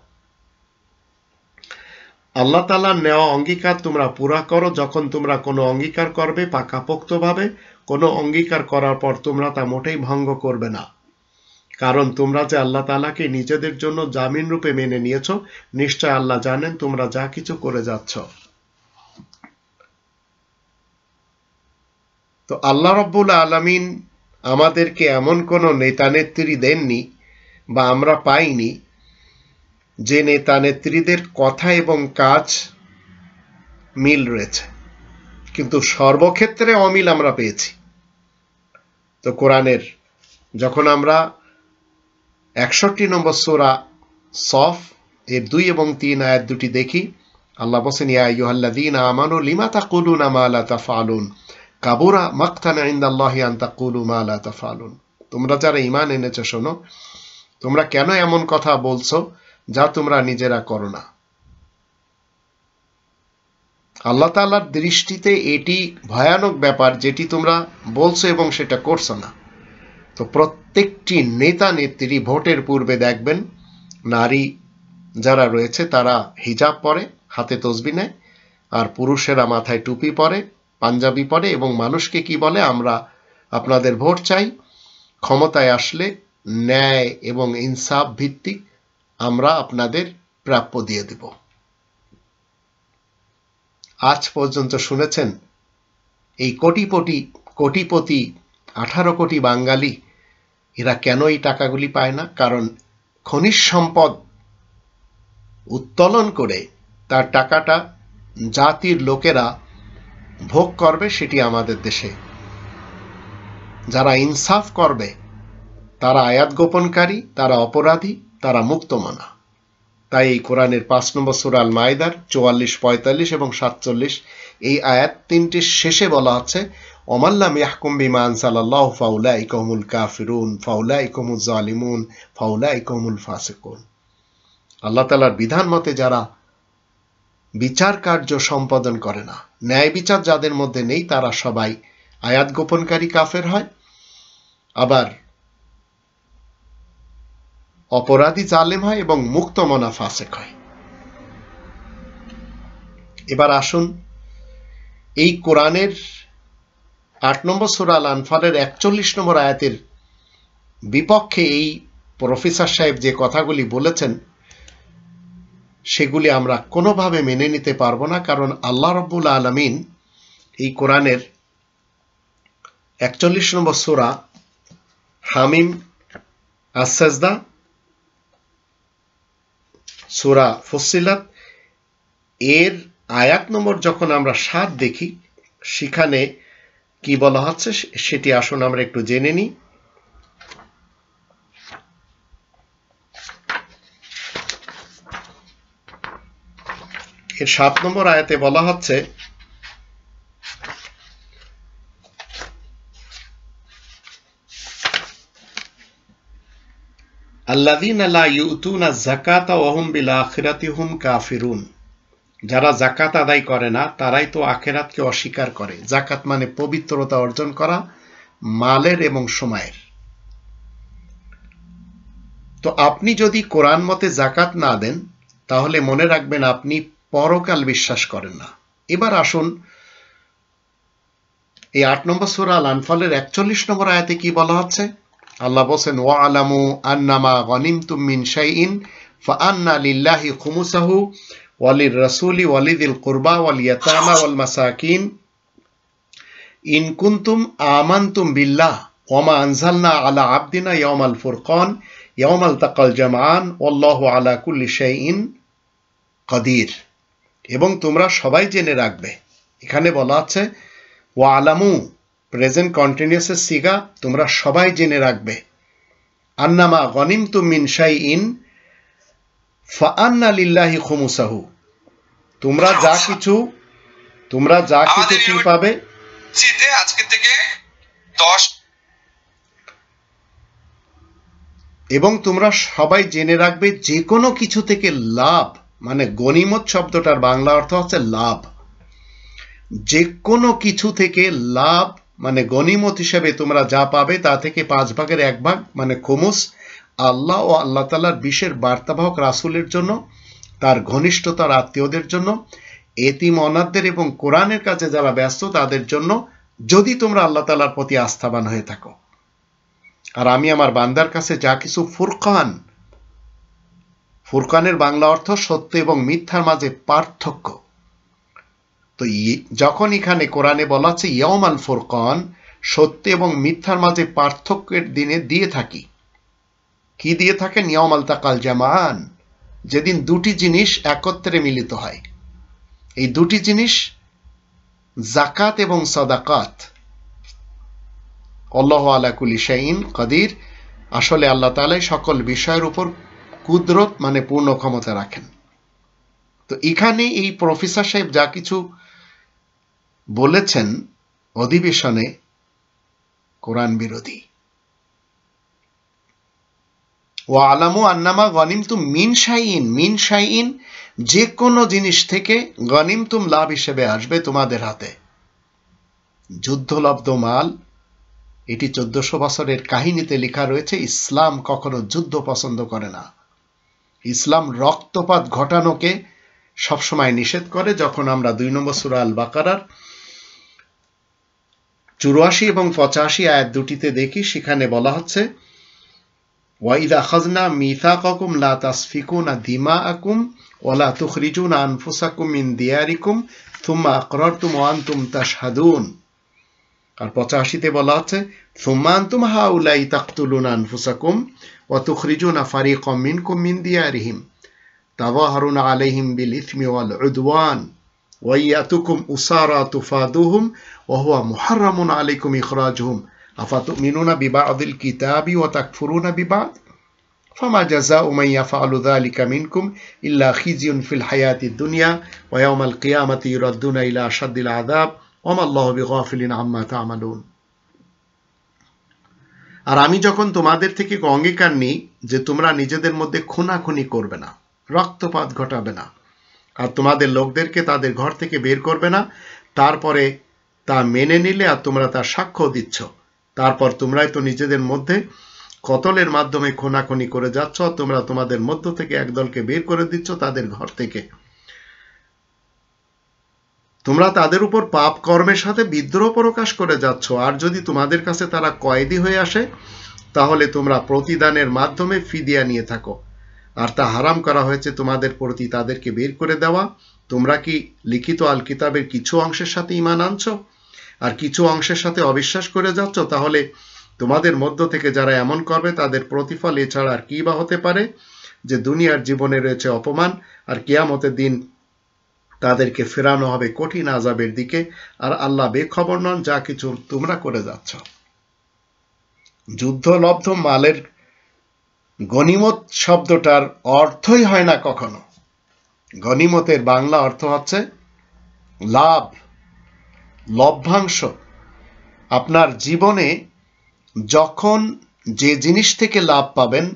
আল্লাহ তাআলার নেওয়া অঙ্গীকার তোমরা পুরা করো। যখন তোমরা কোনো অঙ্গীকার করবে পাকাপোক্তভাবে, কোনো অঙ্গীকার করার পর তোমরা তা মোটেই ভঙ্গ করবে না, কারণ তোমরা যে আল্লাহ তাআলাকে নিজেদের জন্য জামিন রূপে মেনে নিয়েছ। নিশ্চয় আল্লাহ জানেন তোমরা যা কিছু করে যাচ্ছ। তো আল্লাহ রাব্বুল আলামিন আমাদেরকে এমন কোনো নেতা নেত্রী দেননি বা আমরা পাইনি যে নেতা নেত্রীদের কথা এবং কাজ মিল রয়েছে, কিন্তু সর্বক্ষেত্রে অমিল আমরা পেয়েছি। তো কোরআনের যখন আমরা 61 নম্বর সূরা সফ এর 2 এবং 3 আয়াত দুটি দেখি, আল্লাহ বলেন, ইয়া আইয়ুহাল্লাযীনা আমানু লিমা তাকুলুনা মা লা তাফআলুন কাবুরা মাকতান ইনদাল্লাহি আন তাকুলু মা লা তাফআলুন। তোমরা যারা ঈমান এনেছো শোনো, তোমরা কেন এমন কথা বলছো যা তোমরা নিজেরা করো না। আল্লাহ তাআলার দৃষ্টিতে এটি ভয়ানক ব্যাপার যেটি তোমরা বলছো এবং সেটা করছো না। তো প্রত্যেকটি নেতা নেত্রী ভোটের পূর্বে দেখবেন নারী যারা রয়েছে তারা হিজাব পরে, হাতে তসবিহ নেয়, আর পুরুষেরা মাথায় টুপি পরে, পাঞ্জাবি পরে এবং মানুষকে কি বলে, আমরা আপনাদের ভোট চাই, ক্ষমতায় আসলে ন্যায় এবং ইনসাফ ভিত্তিক আমরা আপনাদের প্রাপ্য দিয়ে দেব। আজ পর্যন্ত শুনেছেন এই কোটিপতি 18 কোটি বাঙালি এরা কেন এই টাকাগুলি পায় না? কারণ খনিজ সম্পদ উত্তোলন করে তার টাকাটা জাতির লোকেরা ভোগ করবে, সেটি আমাদের দেশে। যারা ইনসাফ করবে তারা আয়াত গোপনকারী, তারা অপরাধী, তারা মুক্তমনা। তাই এই কোরআনের 5 নম্বর সূরা আল মাইদার 44, 45 এবং 47 এই আয়াত তিনটির শেষে বলা আছে, ওমাল্লাম ইয়াহকুম বিমা আনজালাল্লাহু ফাউলাইকা হুমুল কাফিরুন ফাউলাইকা হুমুজ জালিমুন ফাউলাইকা হুমুল ফাসিকুন। আল্লাহ তাআলার বিধান মতে যারা বিচার কার্য সম্পাদন করে না, ন্যায় বিচার যাদের মধ্যে নেই, তারা সবাই আয়াত গোপনকারী কাফের হয়, আবার অপরাধী জালেম হয় এবং মুক্তমনা ফাসিক হয়। এবার আসুন এই কোরআনের 8 নম্বর সূরা আল আনফালের 41 নম্বর আয়াতের বিপক্ষে এই প্রফেসর সাহেব যে কথাগুলি বলেছেন সেগুলি আমরা কোনোভাবে মেনে নিতে পারবো না। কারণ আল্লাহ রাব্বুল আলামিন এই কোরআনের 41 নম্বর সূরা হামিম, আস-সাজদা, সূরা ফুসসিলাত এর আয়াত নম্বর যখন আমরা 7 দেখি, সেখানে কি বলা হচ্ছে সেটি আসুন আমরা একটু জেনে নিই। এর 7 নম্বর আয়াতে বলা হচ্ছে, আল্লাযীনা লা ইউতুনা যাকাতা ওয়া হুম বিল আখিরাতি হুম কাফিরুন। যারা যাকাত আদায় করে না তারাই তো আখিরাতকে অস্বীকার করে। যাকাত মানে পবিত্রতা অর্জন করা মালের এবং সময়ের। তো আপনি যদি কোরআন মতে যাকাত না দেন তাহলে মনে রাখবেন আপনি পরকাল বিশ্বাস করেন না। এবার আসুন এই 8 নম্বর সূরা আল আনফালের 41 নম্বর আয়াতে কি বলা হচ্ছে। আল্লাহ বলেন, ওয়ালামু আন্নামা গনিমতুম মিন শাইইন ফাআন্না লিল্লাহি খুমুসাহু ওয়ালির রাসূলি ওয়ালিযিল কুরবা ওয়াল ইয়াতামা ওয়াল মাসাকিন ইন কুনতুম আমানতুম বিল্লাহ ওয়া মা আনজালনা আলা আবদিনা ইয়াওমাল ফুরকান ইয়াওমাল তাকাল জামআন ওয়াল্লাহু আলা কুল্লি শাইইন কাদির। এবং তোমরা সবাই জেনে রাখবে, এখানে বলা আছে ওয়ালামু প্রেজেন্ট কন্টিনিউয়াসের সিগা, তোমরা সবাই জেনে রাখবে, আন্নামা গনিমতুম মিন শাইইন ফাআন্না লিল্লাহি খুমুসাহু, তোমরা যা কিছু কি পাবে। আজকে থেকে 10 এবং তোমরা সবাই জেনে রাখবে যে কোনো কিছু থেকে লাভ, মানে গনিমত শব্দটার বাংলা অর্থ হচ্ছে লাভ। যে কোনো কিছু থেকে লাভ মানে গনিমত হিসেবে তোমরা যা পাবে তা থেকে 5/1 মানে খুমুস আল্লাহ ও আল্লাহ তাআলার বিশেষ বার্তাবাহক রাসূলের জন্য, তার ঘনিষ্ঠতার আত্মীয়দের জন্য, এতিম অনাথদের এবং কোরআনের কাছে যারা ব্যস্ত তাদের জন্য, যদি তোমরা আল্লাহ তাআলার প্রতি আস্থাবান হয়ে থাকো। আর আমি আমার বান্দার কাছে যা কিছু ফুরকান, ফুরকানের বাংলা অর্থ সত্য এবং মিথ্যার মাঝে পার্থক্য। তো যখন এখানে কোরআনে বলা আছে ইয়াউমাল ফুরকান, সত্য এবং মিথ্যার মাঝে পার্থক্যের দিনে দিয়ে থাকি। কি দিয়ে থাকেন? ইয়াউমাল তাকাল জামান, যেদিন দুটি জিনিস একত্রে মিলিত হয়। এই দুটি জিনিস যাকাত এবং সাদাকাত। আল্লাহু আলা কুল্লি শাইইন কাদির, আসলে আল্লাহ তাআলা সকল বিষয়ের উপর কুদরত মানে পূর্ণ ক্ষমতা রাখেন। তো এখানে এই প্রফেসর সাহেব যা কিছু বলেছেন অধিবেশনে কোরআন বিরোধী। ওয়া আলামু আন্নামা গনিমতুম মিন শাইইন, মিন শাইইন যে কোনো জিনিস থেকে গনিমতুম লাভ হিসেবে আসবে তোমাদের হাতে। যুদ্ধলব্ধ মাল, এটি 1400 বছরের কাহিনীতে লেখা রয়েছে। ইসলাম কখনো যুদ্ধ পছন্দ করে না। ইসলাম রক্তপাত ঘটানোকে সবসময় নিষেধ করে। যখন আমরা 2 নম্বর সূরা আল বাকারার 84 এবং 85 আয়াত দুটিতে দেখি, সেখানে বলা হচ্ছে ওয়াইদা আখাযনা মিসাকাকুম লা তাসফিকুনা দিমাআকুম ওয়া লা তুখরিজুনা আনফুসাকুম মিন দিয়ারিকুম সুম্মা আকরারতুম ওয়া আনতুম তাশহাদুন। আর 85তে বলা আছে সুম্মা আনতুম হাউলাই তাকতুলুনা আনফুসাকুম ওয়া তুখরিজুনা ফারিকাম মিনকুম মিন দিয়ারিহিম তাযাহারুনা আলাইহিম বিল ইসমি ওয়াল উদওয়ান ওয়া ইয়াতুকুম উসারা তুফাদুহুম ওয়া হুয়া মুহাররামুন আলাইকুম ইখরাজুহুম আফাতুমিনুনা বিবা'দিল কিতাবি ওয়া তাকফুরুনা বিবা'দ ফামা জাযাউ মান ইয়াফআলু যালিকা মিনকুম ইল্লা খিজিয়ুন ফিল হায়াতিদ দুনিয়া ওয়া ইয়াওমাল কিয়ামাতি ইউরাদ্দুনা ইলা আশাদ্দিল আযাব ওয়া মা আল্লাহু বিগাফিলিন আম্মা তা'মালুন। আর আমি যখন তোমাদের থেকে অঙ্গীকার নিই যে তোমরা নিজেদের মধ্যে খুনাখুনি করবে না, রক্তপাত ঘটাবে না, আর তোমাদের লোকদেরকে তাদের ঘর থেকে বের করবে না, তারপরে তা মেনে নিলে আর তোমরা তার সাক্ষ্য দিচ্ছ, তারপর তোমরাই তো নিজেদের মধ্যে কতলের মাধ্যমে খুনাখুনি করে যাচ্ছ, তোমরা তোমাদের মধ্য থেকে একদলকে বের করে দিচ্ছ তাদের ঘর থেকে। তোমরা তাদের উপর পাপ কর্মের সাথে বিদ্রোহ প্রকাশ করে যাচ্ছ। আর যদি তোমাদের কাছে তারা কয়েদি হয়ে আসে তাহলে তোমরা প্রতিদানের মাধ্যমে ফিদিয়া নিয়ে থাকো। আর তা হারাম করা হয়েছে তোমাদের প্রতি তাদেরকে বের করে দেওয়া। তোমরা কি লিখিত আল কিতাবের কিছু অংশের সাথে ঈমান আনছো আর কিছু অংশের সাথে অবিশ্বাস করে যাচ্ছ? তাহলে তোমাদের মধ্য থেকে যারা এমন করবে তাদের প্রতিফল এছাড়া আর কি বা হতে পারে যে দুনিয়ার জীবনে রয়েছে অপমান, আর কিয়ামতের দিন তাদেরকে ফেরানো হবে কঠিন আযাবের দিকে। আর আল্লাহ বেখবর নন যা কিছু তোমরা করে যাচ্ছ। যুদ্ধলব্ধ মালের গনিমত শব্দটার অর্থই হয় না কখনো। গনিমতের বাংলা অর্থ হচ্ছে লাভ, লভ্যাংশ। আপনার জীবনে যখন যে জিনিস থেকে লাভ পাবেন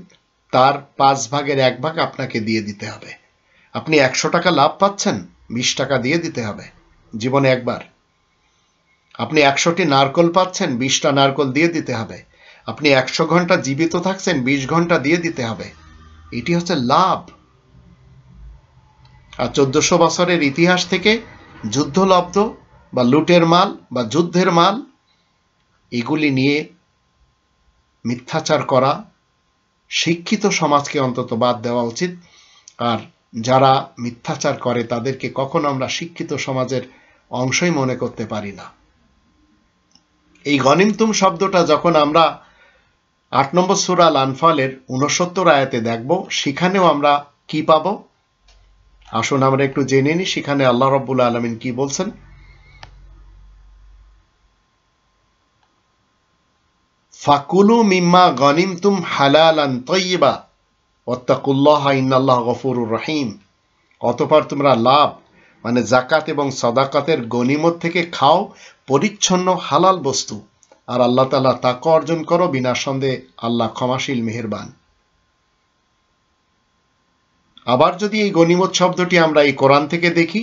তার 5/1 আপনাকে দিয়ে দিতে হবে। আপনি 100 টাকা লাভ পাচ্ছেন, 20 টাকা দিয়ে দিতে হবে জীবনে একবার। আপনি 100টি নারকল পাচ্ছেন, 20টা নারকল দিয়ে দিতে হবে। আপনি 100 ঘন্টা জীবিত থাকছেন, 20 ঘন্টা দিয়ে দিতে হবে। এটি হচ্ছে লাভ। আর 1400 বছরের ইতিহাস থেকে যুদ্ধলব্ধ বা লুটের মাল বা যুদ্ধের মাল এগুলি নিয়ে মিথ্যাচার করা শিক্ষিত সমাজকে অন্তত বাদ দেওয়া উচিত। আর যারা মিথ্যাচার করে তাদেরকে কখনো আমরা শিক্ষিত সমাজের অংশই মনে করতে পারি না। এই গনিমতুম শব্দটা যখন আমরা 8 নম্বর সূরা আল আনফালের 69 আয়াতে দেখব, সেখানেও আমরা কি পাব? আসুন আমরা একটু জেনে নিই সেখানে আল্লাহ রাব্বুল আলামিন কি বলছেন। ফাকুলু মিম্মা গনিমতুম হালালান তাইয়্যিবা ওয়াত্তাকুল্লাহা ইন্নাল্লাহা গফুরুর রহিম। অতঃপর তোমরা লাভ মানে যাকাত এবং সাদাকাতের গনিমত থেকে খাও পরিচ্ছন্ন হালাল বস্তু, আর আল্লাহ তাআলা তাকওয়া অর্জন করো, বিনা সন্দেহে আল্লাহ ক্ষমাশীল মেহেরবান। আবার যদি এই গনিমত শব্দটি আমরা এই কোরআন থেকে দেখি,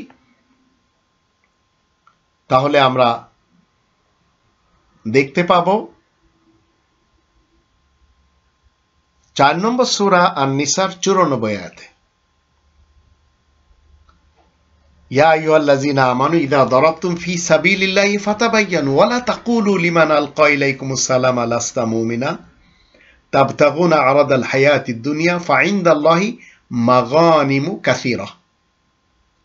তাহলে আমরা দেখতে পাব 4 নম্বর সূরা আন-নিসার 94 আয়াতে, ইয়া আইয়ুহাল্লাযীনা আমানু ইযা দারাবতুম ফী সাবিলিল্লাহি ফাতাবায়ানু ওয়া লা তাকুলু লিমান আলকা ইলাইকুমুস সালামা লাস্তা মুমিনা তাবতাগুনা আরাদাল হায়াতিদ দুনিয়া ফাইনদাল্লাহি মাগানিমু কাসীরা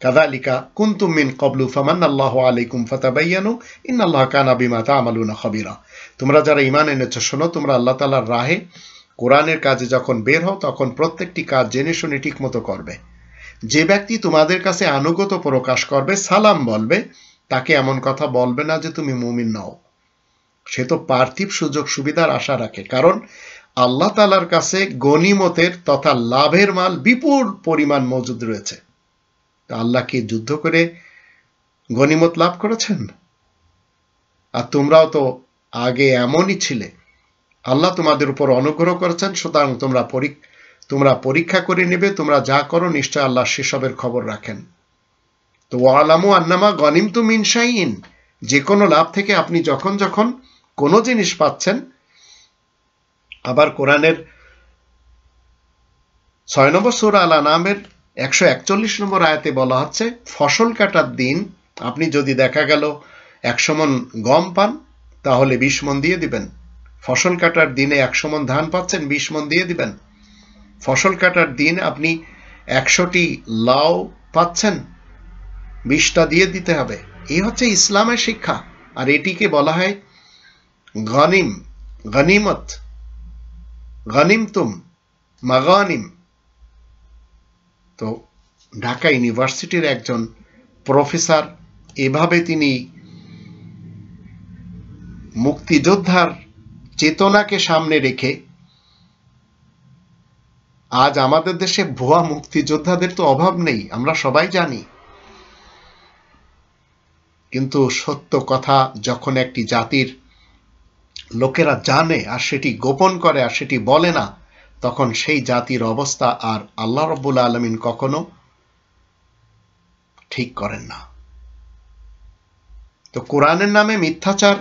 কাযালিকা কুনতুম মিন ক্বাবলু ফামান্নাল্লাহু আলাইকুম ফাতাবায়ানু ইন্নাল্লাহা কানা বিমা তা'মালুনা খাবীরা। তোমরা যারা ঈমান এনেছো, শোনো, তোমরা আল্লাহ তাআলার রাহে কোরআনের কাজে যখন বের হও তখন প্রত্যেকটি কাজ জেনে শুনে ঠিকমতো করবে। যে ব্যক্তি তোমাদের কাছে আনুগত্য প্রকাশ করবে, সালাম বলবে, তাকে এমন কথা বলবে না যে তুমি মুমিন নও। সে তো পার্থিব সুযোগ সুবিধার আশা রাখে, কারণ আল্লাহ তাআলার কাছে গনিমতের তথা লাভের মাল বিপুল পরিমাণ মজুদ রয়েছে। আল্লাহ কি যুদ্ধ করে গনিমত লাভ করেছেন? আর তোমরাও তো আগে এমনই ছিলে। আল্লাহ তোমাদের উপর অনুগ্রহ করেছেন, সুতরাং তোমরা পরীক্ষা করে নেবে। তোমরা যা করো নিশ্চয় আল্লাহ সেসবের খবর রাখেন। তো ওয়ালামু আন্নামা গনিমতুম মিন শাইইন, যে কোনো লাভ থেকে আপনি যখন যখন কোনো জিনিস পাচ্ছেন। আবার কোরআনের 6 নম্বর সূরা আল আনআমের 141 নম্বর আয়াতে বলা হচ্ছে, ফসল কাটার দিন আপনি যদি দেখা গেল 100 মণ গম পান, তাহলে 20 মণ দিয়ে দিবেন। ফসল কাটার দিনে 100 মণ ধান পাচ্ছেন, 20 মণ দিয়ে দিবেন। ফসল কাটার দিন আপনি 100টি লাউ পাচ্ছেন, 20টা দিয়ে দিতে হবে। এই হচ্ছে ইসলামের শিক্ষা। আর এটিকে বলা হয় গনিম, গনিমত, গনিমতুম, মাগানিম। তো ঢাকা ইউনিভার্সিটির একজন প্রফেসর এভাবে তিনি মুক্তিযোদ্ধার চেতনাকে সামনে রেখে, আজ আমাদের দেশে ভুয়া মুক্তিযোদ্ধাদের তো অভাব নেই, আমরা সবাই জানি, কিন্তু সত্য কথা যখন একটি জাতির লোকেরা জানে আর সেটি গোপন করে আর সেটি বলে না, তখন সেই জাতির অবস্থা আর আল্লাহ রাব্বুল আলামিন কখনো ঠিক করেন না। তো কোরআনের নামে মিথ্যাচার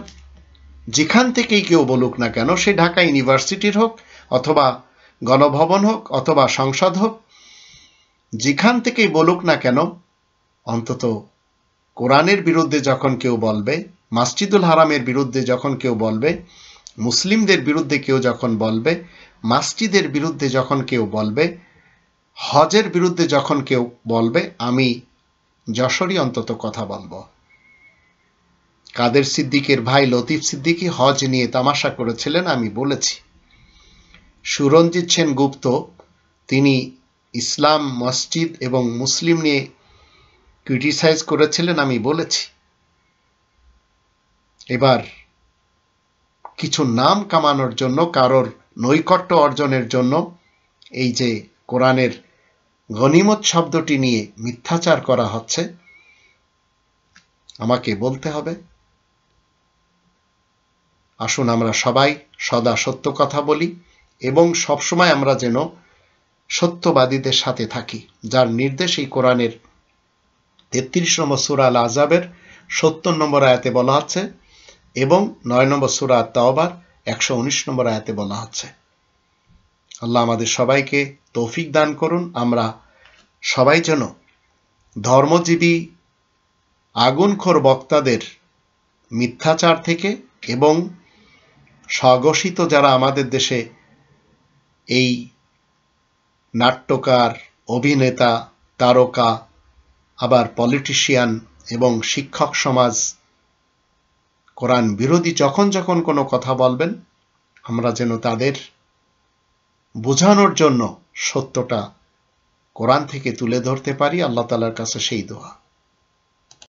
যেখান থেকেই কেউ বলুক না কেন, সে ঢাকা ইউনিভার্সিটির হোক অথবা গণভবন হোক অথবা সংসদ হোক, যেখান থেকেই বলুক না কেন, অন্তত কোরআনের বিরুদ্ধে যখন কেউ বলবে, মসজিদুল হারামের বিরুদ্ধে যখন কেউ বলবে, মুসলিমদের বিরুদ্ধে কেউ যখন বলবে, মসজিদের বিরুদ্ধে যখন কেউ বলবে, হজের বিরুদ্ধে যখন কেউ বলবে, আমি যশোরই অন্তত কথা বলবো। কাদের সিদ্দিকের ভাই লতিফ সিদ্দিকী হজ নিয়ে তামাশা করেছিলেন, আমি বলেছি। সুরঞ্জিত সেন গুপ্ত তিনি ইসলাম, মসজিদ এবং মুসলিম নিয়ে ক্রিটিসাইজ করেছিলেন, আমি বলেছি। এবার কিছু নাম কামানোর জন্য, কারোর নৈকট্য অর্জনের জন্য এই যে কোরআনের গনিমত শব্দটি নিয়ে মিথ্যাচার করা হচ্ছে, আমাকে বলতে হবে। আসুন আমরা সবাই সদা সত্য কথা বলি এবং সবসময় আমরা যেন সত্যবাদীদের সাথে থাকি, যার নির্দেশ এই কোরআনের 33 নম্বর সূরা আল আহজাবের 70 নম্বর আয়াতে বলা হচ্ছে এবং 9 নম্বর সূরা আত-তাওবার 119 নম্বর আয়াতে বলা হচ্ছে। আল্লাহ আমাদের সবাইকে তৌফিক দান করুন। আমরা সবাই যেন ধর্মজীবী আগুনখোর বক্তাদের মিথ্যাচার থেকে এবং স্বঘোষিত যারা আমাদের দেশে এই নাট্যকার, অভিনেতা, তারকা, আবার পলিটিশিয়ান এবং শিক্ষক সমাজ কোরআন বিরোধী যখন যখন কোনো কথা বলবেন, আমরা যেন তাদের বোঝানোর জন্য সত্যটা কোরআন থেকে তুলে ধরতে পারি। আল্লাহ তাআলার কাছে সেই দোয়া।